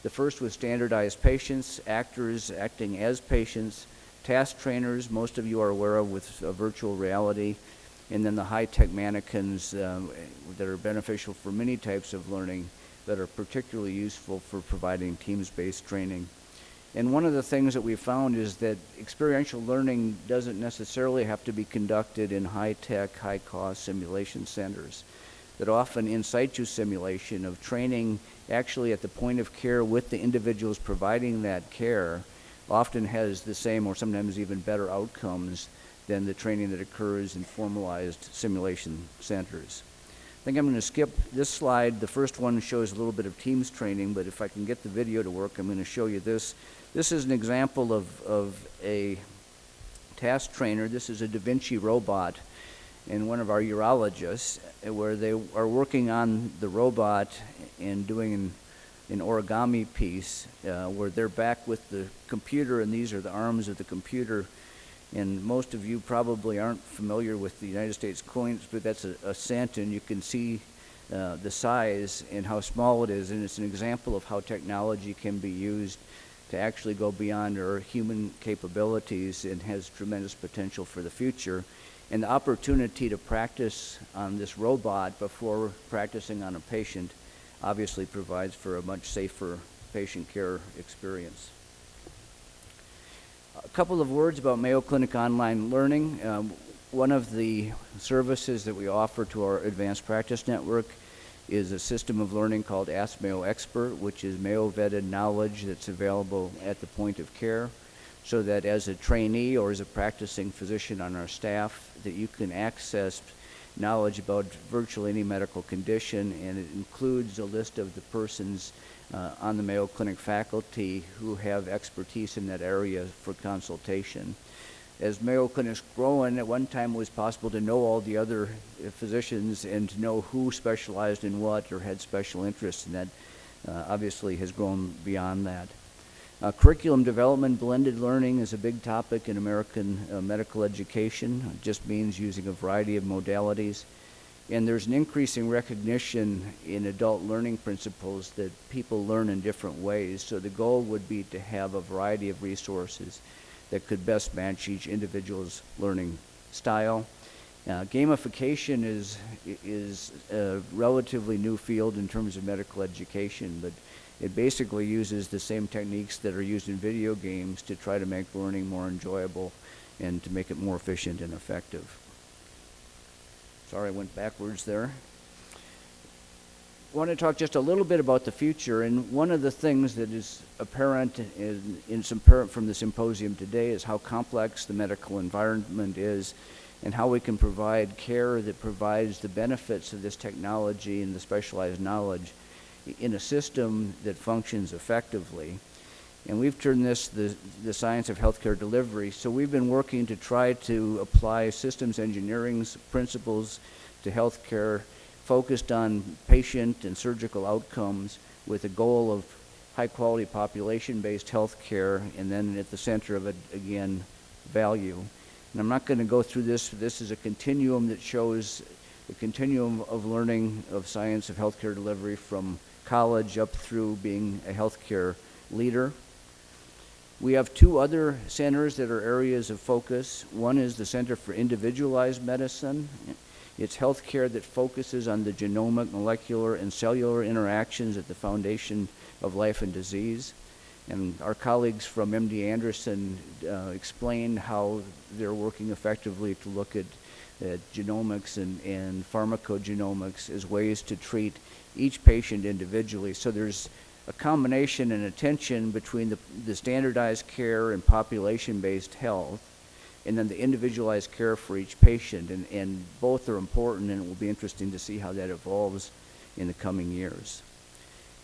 The first was standardized patients, actors acting as patients, task trainers, most of you are aware of with virtual reality, and then the high-tech mannequins that are beneficial for many types of learning that are particularly useful for providing teams-based training. And one of the things that we found is that experiential learning doesn't necessarily have to be conducted in high-tech, high-cost simulation centers. That often in situ simulation of training actually at the point of care with the individuals providing that care often has the same or sometimes even better outcomes than the training that occurs in formalized simulation centers. I think I'm going to skip this slide. The first one shows a little bit of teams training, but if I can get the video to work, I'm going to show you this. This is an example of a task trainer. This is a Da Vinci robot and one of our urologists, where they are working on the robot and doing an origami piece where they're back with the computer, and these are the arms of the computer. And most of you probably aren't familiar with the United States coins, but that's a cent, and you can see the size and how small it is, and it's an example of how technology can be used to actually go beyond our human capabilities and has tremendous potential for the future. And the opportunity to practice on this robot before practicing on a patient obviously provides for a much safer patient care experience. A couple of words about Mayo Clinic Online Learning. One of the services that we offer to our advanced practice network is a system of learning called Ask Mayo Expert, which is Mayo-vetted knowledge that's available at the point of care, so that as a trainee or as a practicing physician on our staff, that you can access knowledge about virtually any medical condition, and it includes a list of the persons on the Mayo Clinic faculty who have expertise in that area for consultation. As Mayo Clinic's growing, at one time it was possible to know all the other physicians and to know who specialized in what or had special interests, and obviously has grown beyond that. Curriculum development, blended learning is a big topic in American medical education. It just means using a variety of modalities. And there's an increasing recognition in adult learning principles that people learn in different ways. So the goal would be to have a variety of resources that could best match each individual's learning style. Gamification is a relatively new field in terms of medical education, but it basically uses the same techniques that are used in video games to try to make learning more enjoyable and to make it more efficient and effective. Sorry, I went backwards there. I want to talk just a little bit about the future, and one of the things that is apparent from the symposium today is how complex the medical environment is and how we can provide care that provides the benefits of this technology and the specialized knowledge in a system that functions effectively. And we've turned this the science of healthcare delivery. So we've been working to try to apply systems engineering principles to healthcare, focused on patient and surgical outcomes with a goal of high-quality population-based healthcare, and then at the center of it, again, value. And I'm not going to go through this. This is a continuum that shows the continuum of learning of science of healthcare delivery from college up through being a healthcare leader. We have two other centers that are areas of focus. One is the Center for Individualized Medicine. It's healthcare that focuses on the genomic, molecular, and cellular interactions at the foundation of life and disease. And our colleagues from MD Anderson explained how they're working effectively to look at genomics and pharmacogenomics as ways to treat each patient individually. So there's a combination and attention between the standardized care and population-based health, and then the individualized care for each patient. And both are important, and it will be interesting to see how that evolves in the coming years.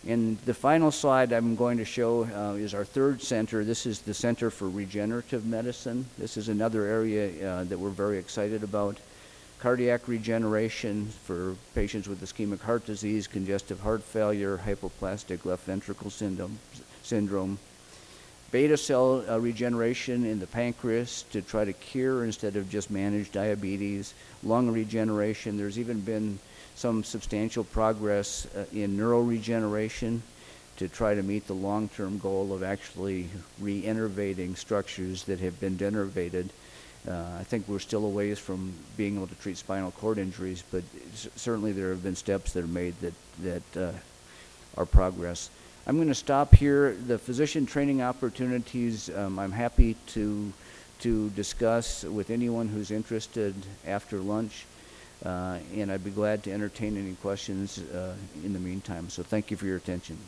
And the final slide I'm going to show is our third center. This is the Center for Regenerative Medicine. This is another area that we're very excited about. Cardiac regeneration for patients with ischemic heart disease, congestive heart failure, hypoplastic left ventricle syndrome. Beta cell regeneration in the pancreas to try to cure instead of just manage diabetes. Lung regeneration. There's even been some substantial progress in neuroregeneration to try to meet the long-term goal of actually re-innervating structures that have been denervated. I think we're still a ways from being able to treat spinal cord injuries, but certainly there have been steps that are made that are progress. I'm going to stop here. The physician training opportunities, I'm happy to discuss with anyone who's interested after lunch, and I'd be glad to entertain any questions in the meantime. So thank you for your attention.